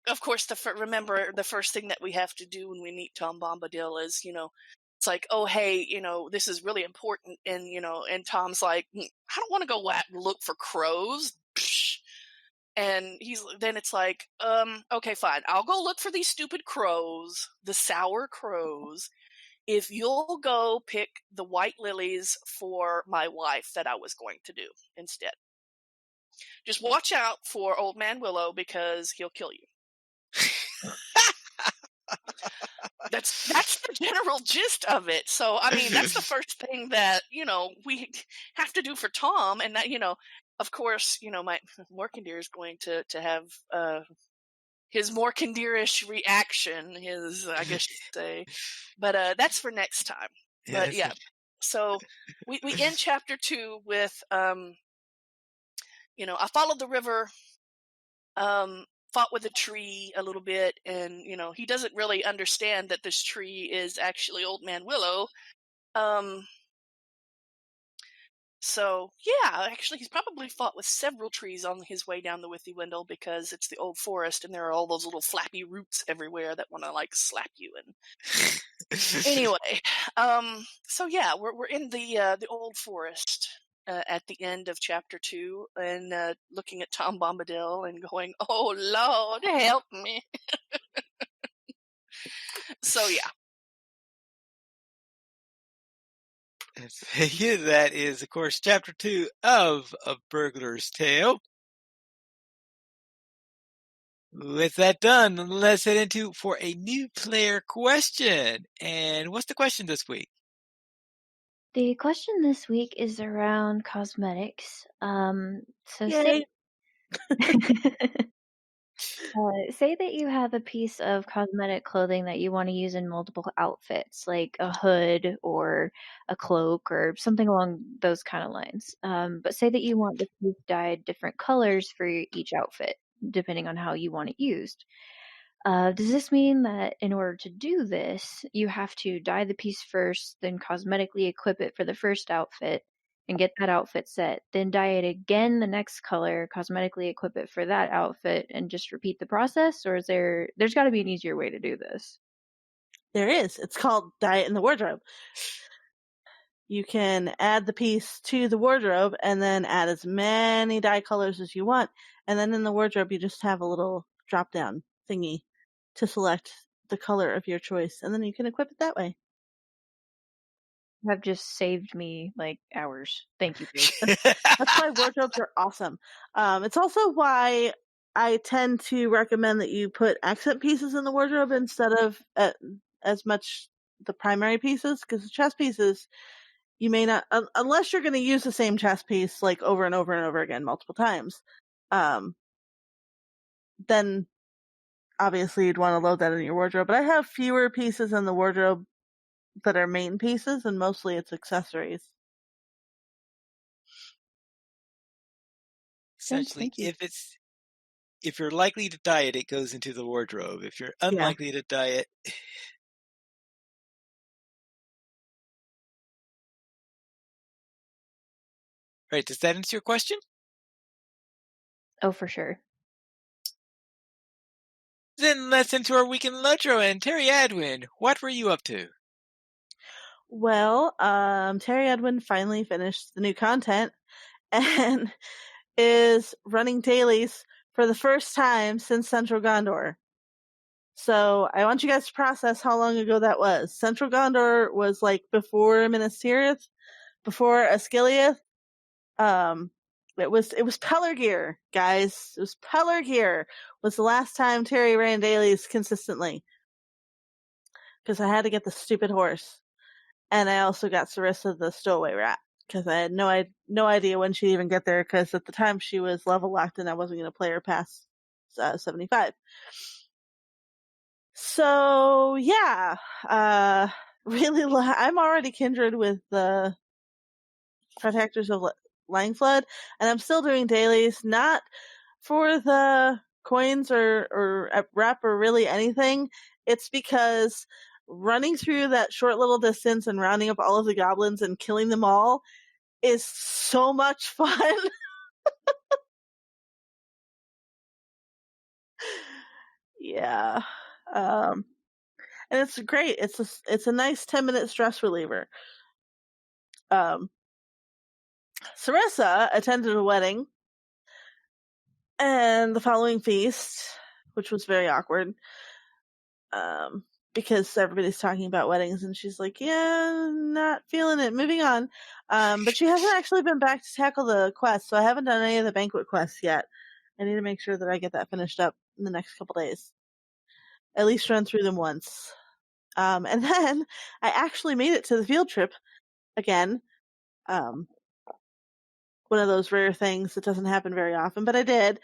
of course, remember the first thing that we have to do when we meet Tom Bombadil is, it's like, oh hey, this is really important, and and Tom's like, I don't want to go look for crows. Psh. And then it's like, okay, fine. I'll go look for these stupid crows, the sour crows, if you'll go pick the white lilies for my wife that I was going to do instead. Just watch out for Old Man Willow because he'll kill you. That's the general gist of it. So, I mean, that's the first thing that, we have to do for Tom, and that, of course, my Morkendeer is going to have his Morkendeerish reaction, I guess you could say. But that's for next time. Yeah, but yeah, so we end chapter 2 with, I followed the river, fought with a tree a little bit, and he doesn't really understand that this tree is actually Old Man Willow. So yeah, actually he's probably fought with several trees on his way down the Withywindle, because it's the old forest and there are all those little flappy roots everywhere that want to like slap you. And anyway, so yeah, we're in the old forest at the end of chapter 2, and looking at Tom Bombadil and going, "Oh Lord, help me!" So yeah. That is, of course, chapter 2 of A Burglar's Tale. With that done, let's head into for a new player question. And what's the question this week? The question this week is around cosmetics. So Yay. say that you have a piece of cosmetic clothing that you want to use in multiple outfits, like a hood or a cloak or something along those kind of lines. But say that you want the piece dyed different colors for each outfit, depending on how you want it used. Does this mean that in order to do this, you have to dye the piece first, then cosmetically equip it for the first outfit and get that outfit set, then dye it again the next color, cosmetically equip it for that outfit, and just repeat the process? Or there's got to be an easier way to do this? There is. It's called Dye It in the Wardrobe. You can add the piece to the wardrobe and then add as many dye colors as you want. And then in the wardrobe, you just have a little drop down thingy to select the color of your choice. And then you can equip it that way. You have just saved me like hours. Thank you, Grace. That's why wardrobes are awesome. It's also why I tend to recommend that you put accent pieces in the wardrobe instead of as much the primary pieces, because the chest pieces, you may not, unless you're going to use the same chest piece like over and over and over again multiple times, then obviously you'd want to load that in your wardrobe. But I have fewer pieces in the wardrobe that are main pieces, and mostly it's accessories. Essentially, if you're likely to dye it, it goes into the wardrobe. If you're unlikely to dye it, right? Does that answer your question? Oh, for sure. Then let's enter our week in LOTRO. And Terry Adwin, what were you up to? Well, Terry Edwin finally finished the new content and is running dailies for the first time since Central Gondor. So I want you guys to process how long ago that was. Central Gondor was like before Minas Tirith, before Osgiliath. It was Pelargear, guys. It was Pelargear. Was the last time Terry ran dailies consistently. Because I had to get the stupid horse. And I also got Sarissa the stowaway rat. Because I had no idea when she'd even get there. Because at the time she was level locked and I wasn't going to play her past 75. So, yeah. Really, I'm already kindred with the Protectors of Langflood, and I'm still doing dailies, not for the coins or rep or really anything. It's because running through that short little distance and rounding up all of the goblins and killing them all is so much fun. Yeah. And it's great. It's a nice 10-minute stress reliever. Sarissa attended a wedding and the following feast, which was very awkward. Because everybody's talking about weddings and she's like, yeah, not feeling it, moving on. But she hasn't actually been back to tackle the quest, so I haven't done any of the banquet quests yet. I need to make sure that I get that finished up in the next couple days. At least run through them once. And then I actually made it to the field trip again. One of those rare things that doesn't happen very often, but I did.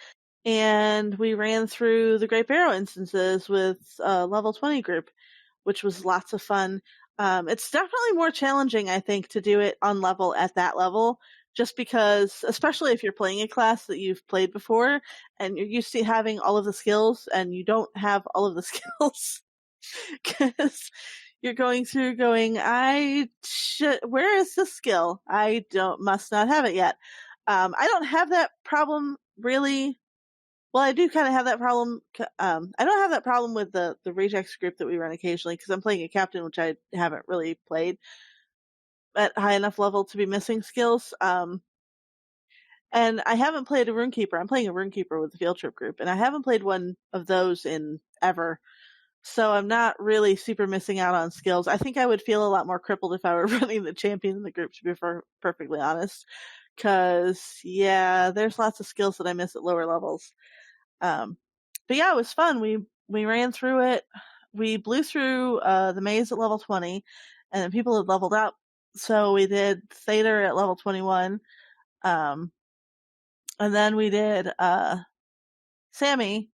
And we ran through the Great Barrow instances with a level 20 group, which was lots of fun. It's definitely more challenging, I think, to do it on level at that level, just because, especially if you're playing a class that you've played before and you're used to having all of the skills and you don't have all of the skills because you're going through going, where is this skill? I must not have it yet. I don't have that problem really. Well, I do kind of have that problem. I don't have that problem with the Regex group that we run occasionally because I'm playing a captain, which I haven't really played at high enough level to be missing skills. And I haven't played a Runekeeper. I'm playing a Runekeeper with the field trip group, and I haven't played one of those in ever. So I'm not really super missing out on skills. I think I would feel a lot more crippled if I were running the champion in the group, to be perfectly honest. Because, yeah, there's lots of skills that I miss at lower levels. But yeah, it was fun. We ran through it. We blew through the maze at level 20, and then people had leveled up. So we did Thader at level 21. And then we did Sammy.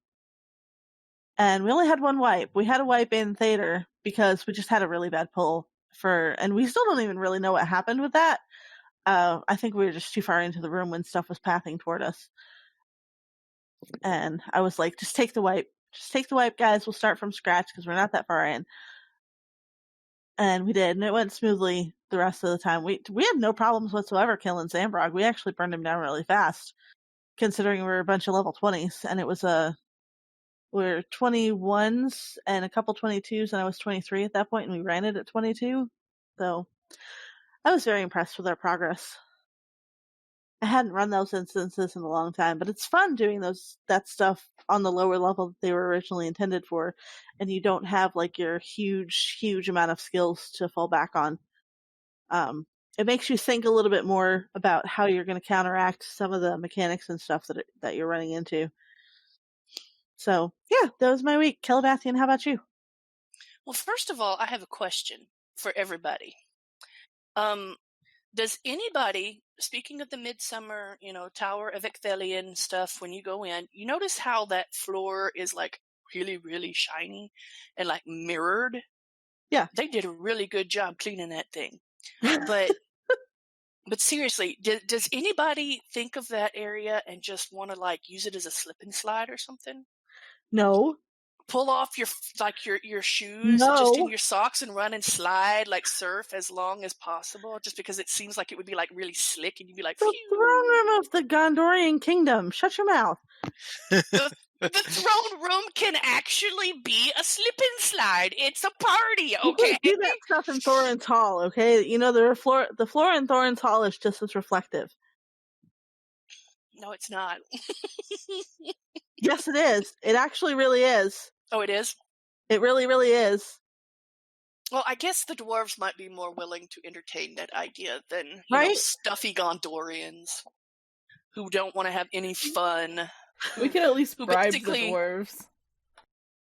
And we only had one wipe. We had a wipe in Thader because we just had a really bad pull and we still don't even really know what happened with that. I think we were just too far into the room when stuff was pathing toward us. And I was like, just take the wipe. Just take the wipe, guys. We'll start from scratch because we're not that far in. And we did, and it went smoothly the rest of the time. We had no problems whatsoever killing Zambrog. We actually burned him down really fast, considering we were a bunch of level 20s, and it was we're 21s and a couple 22s, and I was 23 at that point, and we ran it at 22. So I was very impressed with our progress. I hadn't run those instances in a long time, but it's fun doing that stuff on the lower level that they were originally intended for, and you don't have like your huge amount of skills to fall back on. It makes you think a little bit more about how you're going to counteract some of the mechanics and stuff that you're running into. So yeah, that was my week. Calabathian, how about you? Well, first of all, I have a question for everybody. Does anybody, speaking of the Midsummer, Tower of Ecthelion stuff, when you go in, you notice how that floor is like really, really shiny and like mirrored? Yeah. They did a really good job cleaning that thing. But seriously, does anybody think of that area and just want to like use it as a slip and slide or something? No. Pull off your shoes just in your socks and run and slide like surf as long as possible, just because it seems like it would be like really slick and you'd be like, the throne room of the Gondorian kingdom. Shut your mouth. The throne room can actually be a slip and slide. It's a party, okay? You can do that stuff in Thorin's Hall, okay? The floor in Thorin's Hall is just as reflective. No, it's not. Yes, it is. It actually really is. Oh, it is? It really, really is. Well, I guess the dwarves might be more willing to entertain that idea than, right? Stuffy Gondorians. who don't want to have any fun. We can at least Who bribe the basically- dwarves.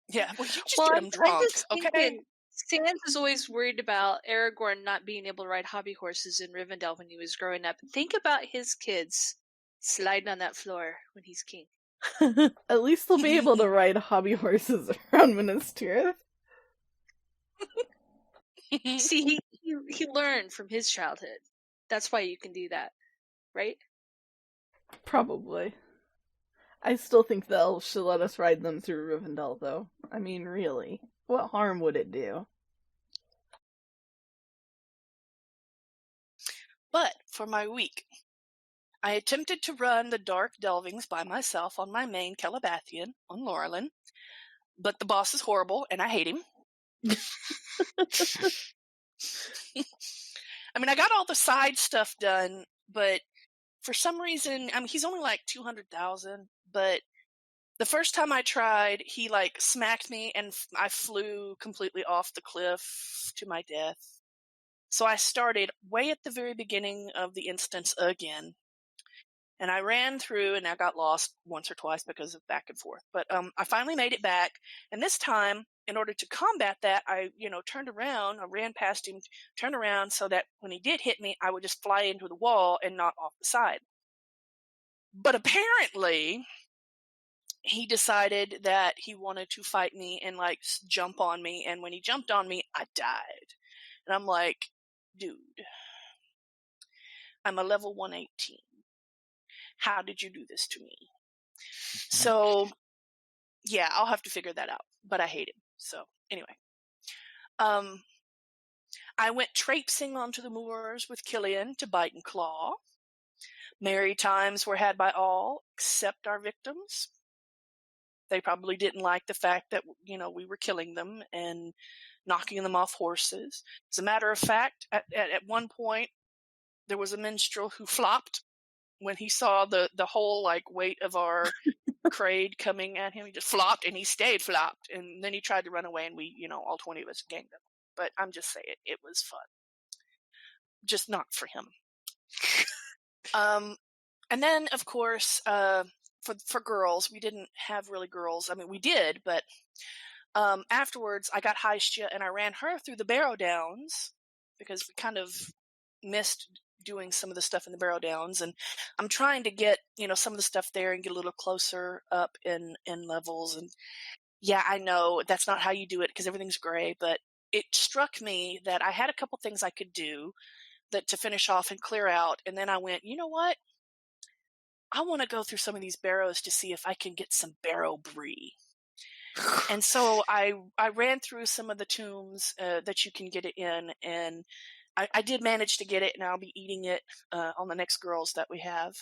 Yeah, well, you just Well, get them drunk, I'm just okay? thinking, Sans is always worried about Aragorn not being able to ride hobby horses in Rivendell when he was growing up. Think about his kids sliding on that floor when he's king. At least they'll be able to ride hobby horses around Minas Tirith. See, he learned from his childhood. That's why you can do that, right? Probably. I still think the elves should let us ride them through Rivendell, though. I mean, really. What harm would it do? But for my week, I attempted to run the Dark Delvings by myself on my main Calabathian on Laurelin, but the boss is horrible and I hate him. I mean, I got all the side stuff done, but for some reason, I mean, he's only like 200,000, but the first time I tried, he like smacked me and I flew completely off the cliff to my death. So I started way at the very beginning of the instance again. And I ran through and I got lost once or twice because of back and forth. But I finally made it back. And this time, in order to combat that, I, turned around. I ran past him, turned around so that when he did hit me, I would just fly into the wall and not off the side. But apparently, he decided that he wanted to fight me and like jump on me. And when he jumped on me, I died. And I'm like, dude, I'm a level 118. How did you do this to me? So, yeah, I'll have to figure that out. But I hate him. So, anyway. I went traipsing onto the moors with Killian to bite and claw. Merry times were had by all, except our victims. They probably didn't like the fact that, we were killing them and knocking them off horses. As a matter of fact, at one point, there was a minstrel who flopped when he saw the whole like weight of our crade coming at him. He just flopped and he stayed flopped. And then he tried to run away and we, all 20 of us ganged him. But I'm just saying, it was fun. Just not for him. And then, of course, for girls, we didn't have really girls. I mean, we did, but afterwards, I got Hystia and I ran her through the Barrow Downs because we kind of missed doing some of the stuff in the Barrow Downs, and I'm trying to get some of the stuff there and get a little closer up in levels. And yeah, I know that's not how you do it because everything's gray, but it struck me that I had a couple things I could do that to finish off and clear out, and then I went, you know what? I want to go through some of these barrows to see if I can get some barrow brie. And so I ran through some of the tombs that you can get it in, and I did manage to get it, and I'll be eating it on the next girls that we have.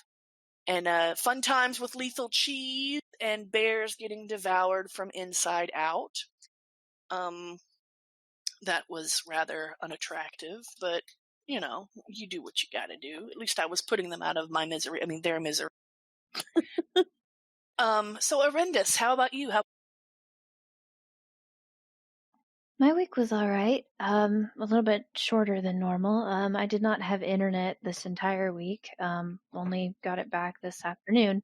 And fun times with lethal cheese and bears getting devoured from inside out. That was rather unattractive, but, you do what you gotta do. At least I was putting them out of my misery. I mean, their misery. So Horrendous, how about you? My week was all right. A little bit shorter than normal. I did not have internet this entire week. Only got it back this afternoon.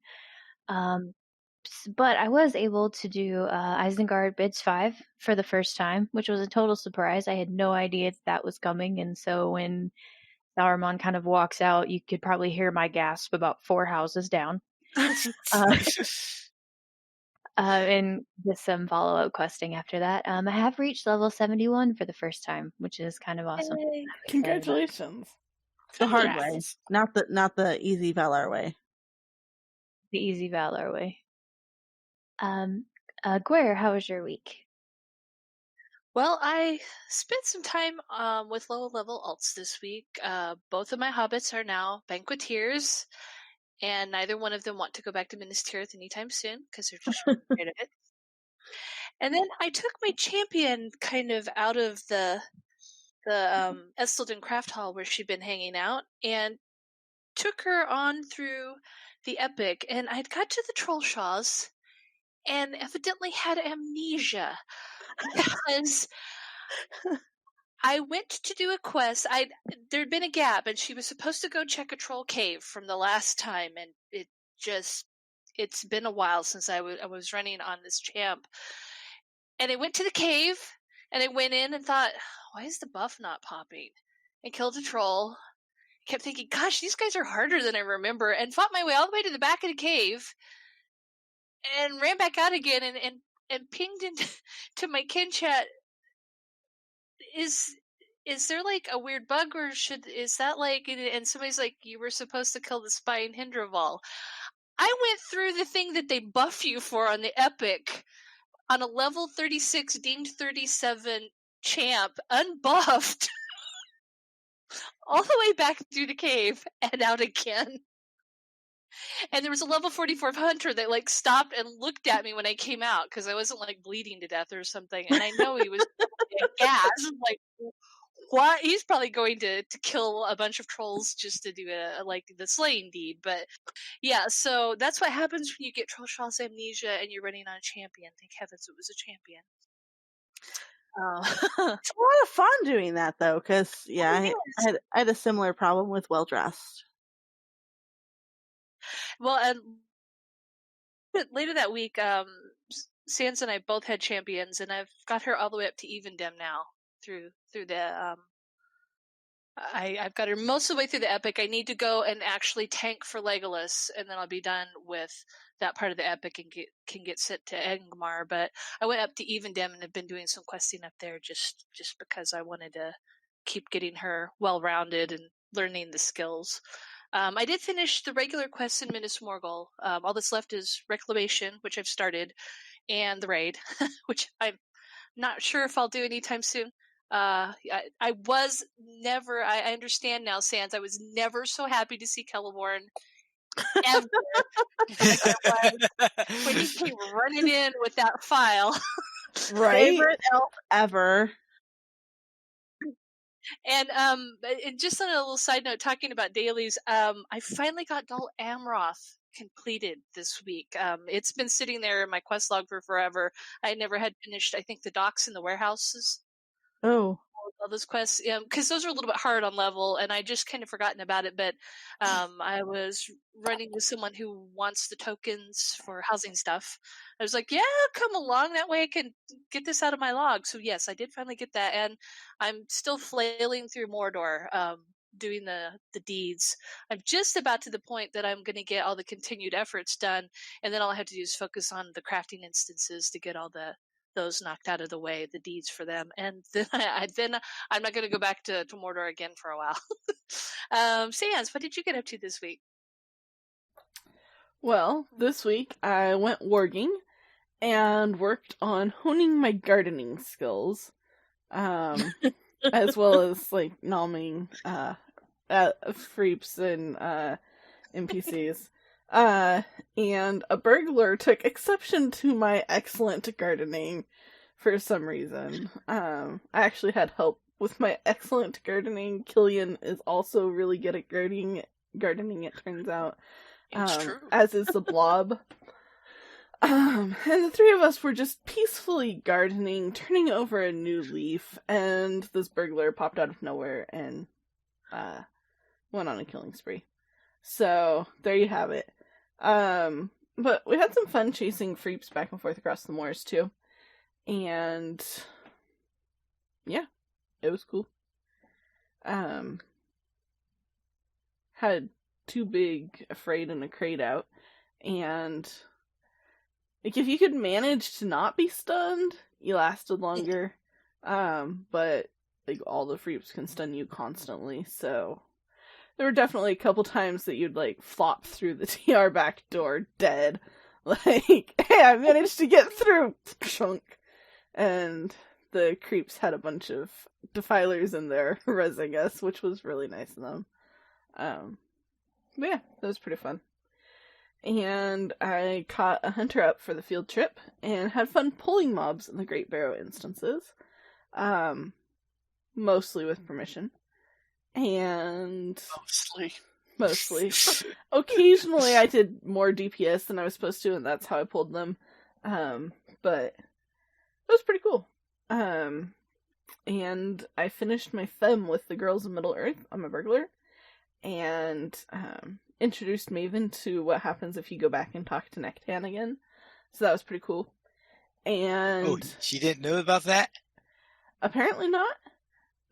But I was able to do Isengard Bids 5 for the first time, which was a total surprise. I had no idea that was coming, and so when Sauron kind of walks out, you could probably hear my gasp about 4 houses down. And just some follow-up questing after that. I have reached level 71 for the first time, which is kind of awesome. Congratulations. The hard way, not the easy Valar way. The easy Valar way. Guer, how was your week? Well, I spent some time with low level alts this week. Both of my hobbits are now banqueteers, and neither one of them want to go back to Minas Tirith anytime soon because they're just afraid of it. And then I took my champion kind of out of the Estelden Craft Hall where she'd been hanging out and took her on through the epic. And I'd got to the Trollshaws and evidently had amnesia because I went to do a quest. There'd been a gap, and she was supposed to go check a troll cave from the last time, and it's been a while since I was running on this champ. And I went to the cave, and I went in and thought, why is the buff not popping? I killed a troll. Kept thinking, gosh, these guys are harder than I remember, and fought my way all the way to the back of the cave, and ran back out again, and pinged into to my kin chat. Is there like a weird bug, or is that like? And somebody's like, you were supposed to kill the spy in Hindraval. I went through the thing that they buff you for on the epic on a level 36 deemed 37 champ, unbuffed, all the way back through the cave and out again. And there was a level 44 hunter that like stopped and looked at me when I came out because I wasn't like bleeding to death or something. And I know he was gassed, like, what? He's probably going to kill a bunch of trolls just to do like the slaying deed. But yeah, so that's what happens when you get Troll Shaw's amnesia and you're running on a champion. Thank heavens it was a champion. It's a lot of fun doing that though, because I had a similar problem with Well Dressed. Well, and later that week, Sans and I both had champions, and I've got her all the way up to Evendem now through the. I've got her most of the way through the epic. I need to go and actually tank for Legolas, and then I'll be done with that part of the epic and can get sent to Angmar. But I went up to Evendem and have been doing some questing up there just because I wanted to keep getting her well-rounded and learning the skills. I did finish the regular quests in Minas Morgul. All that's left is Reclamation, which I've started, and the raid, which I'm not sure if I'll do anytime soon. I was never. I understand now, Sans. I was never so happy to see Celeborn ever as I was when he came running in with that file. Right? Favorite elf ever. And just on a little side note, talking about dailies, I finally got Dol Amroth completed this week. It's been sitting there in my quest log for forever. I never had finished, I think, the docks and the warehouses. Oh. All those quests, because those are a little bit hard on level, and I just kind of forgotten about it. But I was running with someone who wants the tokens for housing stuff. I was like, "Yeah, come along. That way I can get this out of my log." So yes, I did finally get that, and I'm still flailing through Mordor, doing the deeds. I'm just about to the point that I'm going to get all the continued efforts done, and then all I have to do is focus on the crafting instances to get all those knocked out of the way, the deeds for them, and then I'm not going to go back to Mordor again for a while. Sans, what did you get up to this week? Well, this week I went warging and worked on honing my gardening skills, as well as like nomming freeps and NPCs. And a burglar took exception to my excellent gardening for some reason. I actually had help with my excellent gardening. Killian is also really good at gardening, it turns out. As is the blob. And the three of us were just peacefully gardening, turning over a new leaf, and this burglar popped out of nowhere and went on a killing spree. So, there you have it. But we had some fun chasing freeps back and forth across the moors, too. And, yeah, it was cool. Had two big Afraid and a Crate out, and, like, if you could manage to not be stunned, you lasted longer. But, like, all the freeps can stun you constantly, so there were definitely a couple times that you'd, like, flop through the TR back door dead. Like, hey, I managed to get through! Chunk. And the creeps had a bunch of defilers in there rezzing us, which was really nice of them. But yeah, that was pretty fun. And I caught a hunter up for the field trip, and had fun pulling mobs in the Great Barrow instances. Mostly with permission. And mostly. Occasionally I did more DPS than I was supposed to, and that's how I pulled them. But it was pretty cool. And I finished my fem with the girls of Middle Earth. I'm a burglar. And introduced Maven to what happens if you go back and talk to Nectan again. So that was pretty cool. And she didn't know about that? Apparently not.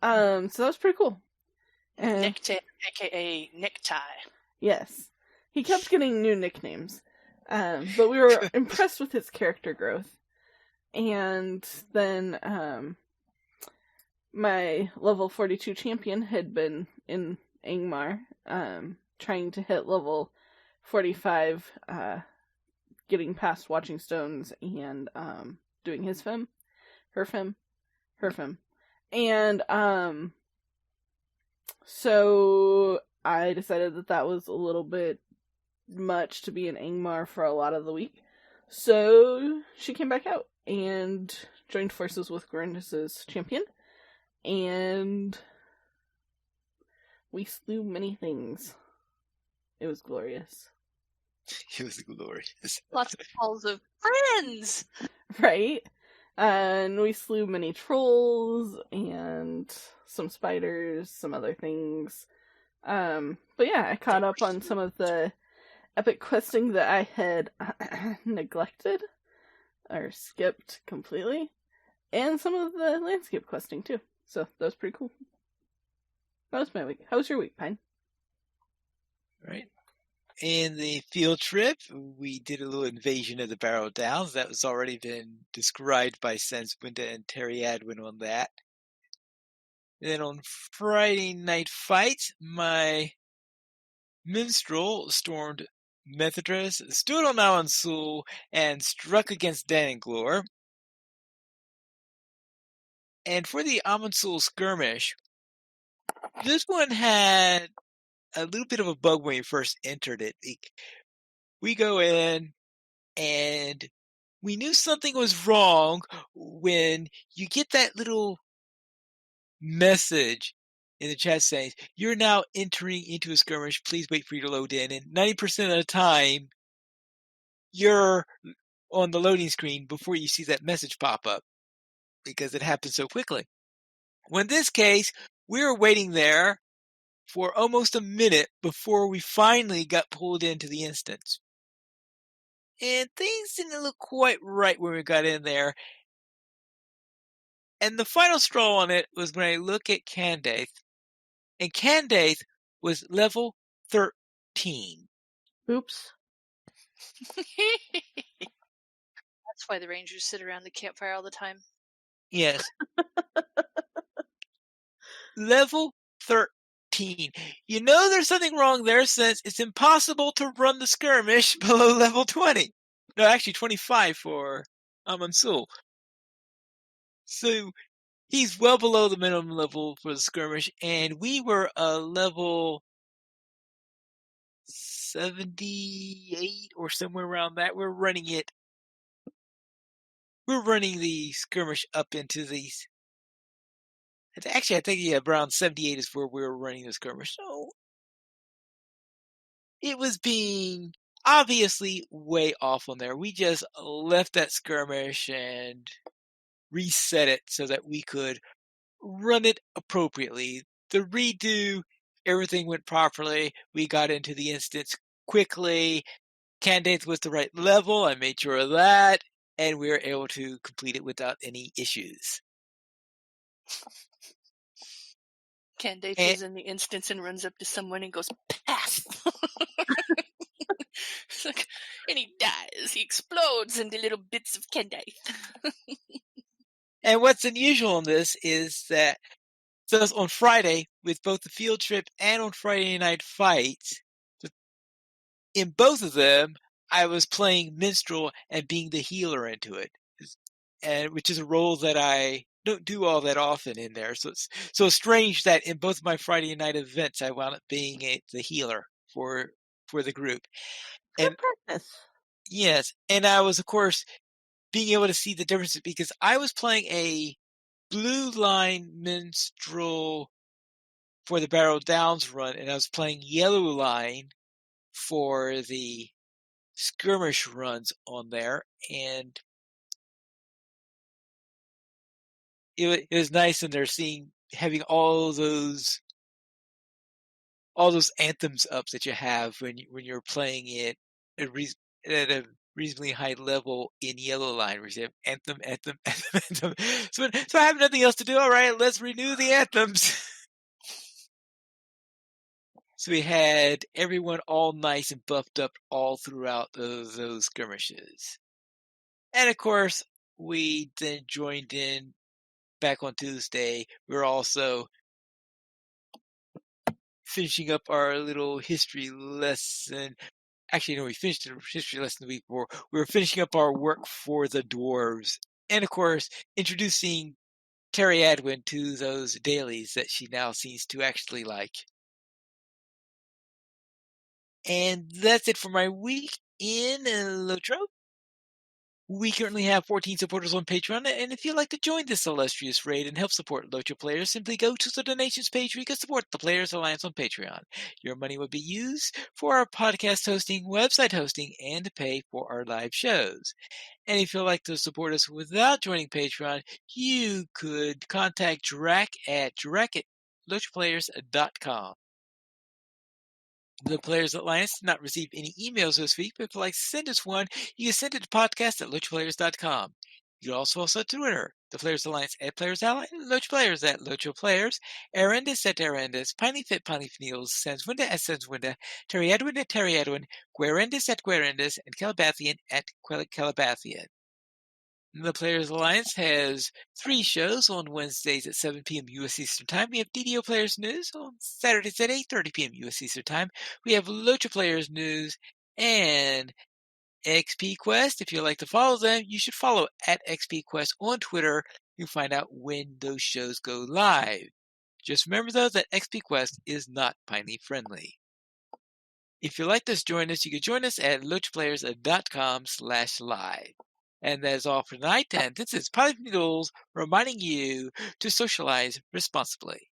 So that was pretty cool. Nectan, aka Necktie. Yes. He kept getting new nicknames. But we were impressed with his character growth. And then my level 42 champion had been in Angmar, trying to hit level 45, getting past Watching Stones and doing his fem. Her fem. And so I decided that was a little bit much to be in Angmar for a lot of the week. So she came back out and joined forces with Gorindus's champion. And we slew many things. It was glorious. It was glorious. Lots of calls of friends! Right? And we slew many trolls and some spiders, some other things. But yeah, I caught up on some of the epic questing that I had neglected or skipped completely. And some of the landscape questing too. So that was pretty cool. That was my week. How was your week, Pine? Right. In the field trip, we did a little invasion of the Barrow Downs. That was already been described by Senswinda and Terry Adwin on that. And then on Friday Night Fight, my minstrel stormed Methydras, stood on Alansul, and struck against Dananglor. And for the Amansul skirmish, this one had a little bit of a bug when we first entered it. We go in, and we knew something was wrong when you get that little message in the chat saying, you're now entering into a skirmish, please wait for you to load in. And 90% of the time, you're on the loading screen before you see that message pop up, because it happens so quickly. Well, in this case, we were waiting there for almost a minute before we finally got pulled into the instance. And things didn't look quite right when we got in there. And the final straw on it was when I look at Candace. And Candace was level 13. Oops. That's why the Rangers sit around the campfire all the time. Yes. Level 13. You know there's something wrong there, since it's impossible to run the skirmish below level 20. No, actually 25 for Amansul. So he's well below the minimum level for the skirmish, and we were a level 78 or somewhere around that. We're running the skirmish up into these. Actually, I think around 78 is where we were running the skirmish. So it was being obviously way off on there. We just left that skirmish and reset it so that we could run it appropriately. The redo, everything went properly. We got into the instance quickly. Candace was the right level. I made sure of that. And we were able to complete it without any issues. Candace is in the instance and runs up to someone and goes, pass! And he dies. He explodes into little bits of Candace. And what's unusual in this is that on Friday, with both the field trip and on Friday Night Fights, in both of them, I was playing minstrel and being the healer into it, and which is a role that I don't do all that often in there. So it's so strange that in both my Friday night events, I wound up being the healer for the group. Good practice. Yes, and I was, of course, being able to see the differences because I was playing a blue line minstrel for the Barrow Downs run, and I was playing yellow line for the skirmish runs on there, and it was nice in there having all those all those anthems up that you have when you're playing it at a reasonably high level in Yellow Line, where you have anthem, anthem, anthem, anthem. So I have nothing else to do. All right, let's renew the anthems. So we had everyone all nice and buffed up all throughout those skirmishes. And of course, we then joined in back on Tuesday. We were also finishing up our little history lesson. Actually, no, we finished the history lesson the week before. We were finishing up our work for the dwarves. And of course, introducing Terry Adwin to those dailies that she now seems to actually like. And that's it for my week in LOTRO. We currently have 14 supporters on Patreon, and if you'd like to join this illustrious raid and help support LOTRO players, simply go to the donations page where you can support the Players Alliance on Patreon. Your money would be used for our podcast hosting, website hosting, and to pay for our live shows. And if you'd like to support us without joining Patreon, you could contact Drac at LOTROplayers.com. The Players Alliance did not receive any emails this week, but if you'd like to send us one, you can send it to podcast at LOTROplayers.com. You can also follow us on Twitter, the Players Alliance at Players Ally, LOTRO Players at LOTRO Players, Arendis at Arendis, Pineyfit Pineyfneels, Sanswinda at Sanswinda, Terry Edwin at Terry Edwin, Guerendis at Guerendis, and Calabathian at Calabathian. The Players Alliance has 3 shows on Wednesdays at 7 p.m. U.S. Eastern Time. We have DDO Players News on Saturdays at 8:30 p.m. U.S. Eastern Time. We have LOTRO Players News and XP Quest. If you'd like to follow them, you should follow at XP Quest on Twitter. You'll find out when those shows go live. Just remember, though, that XP Quest is not Piney friendly. If you'd like to join us, you can join us at LOTROplayers.com/live. And that is all for tonight. And this is Pilot Noodles reminding you to socialize responsibly.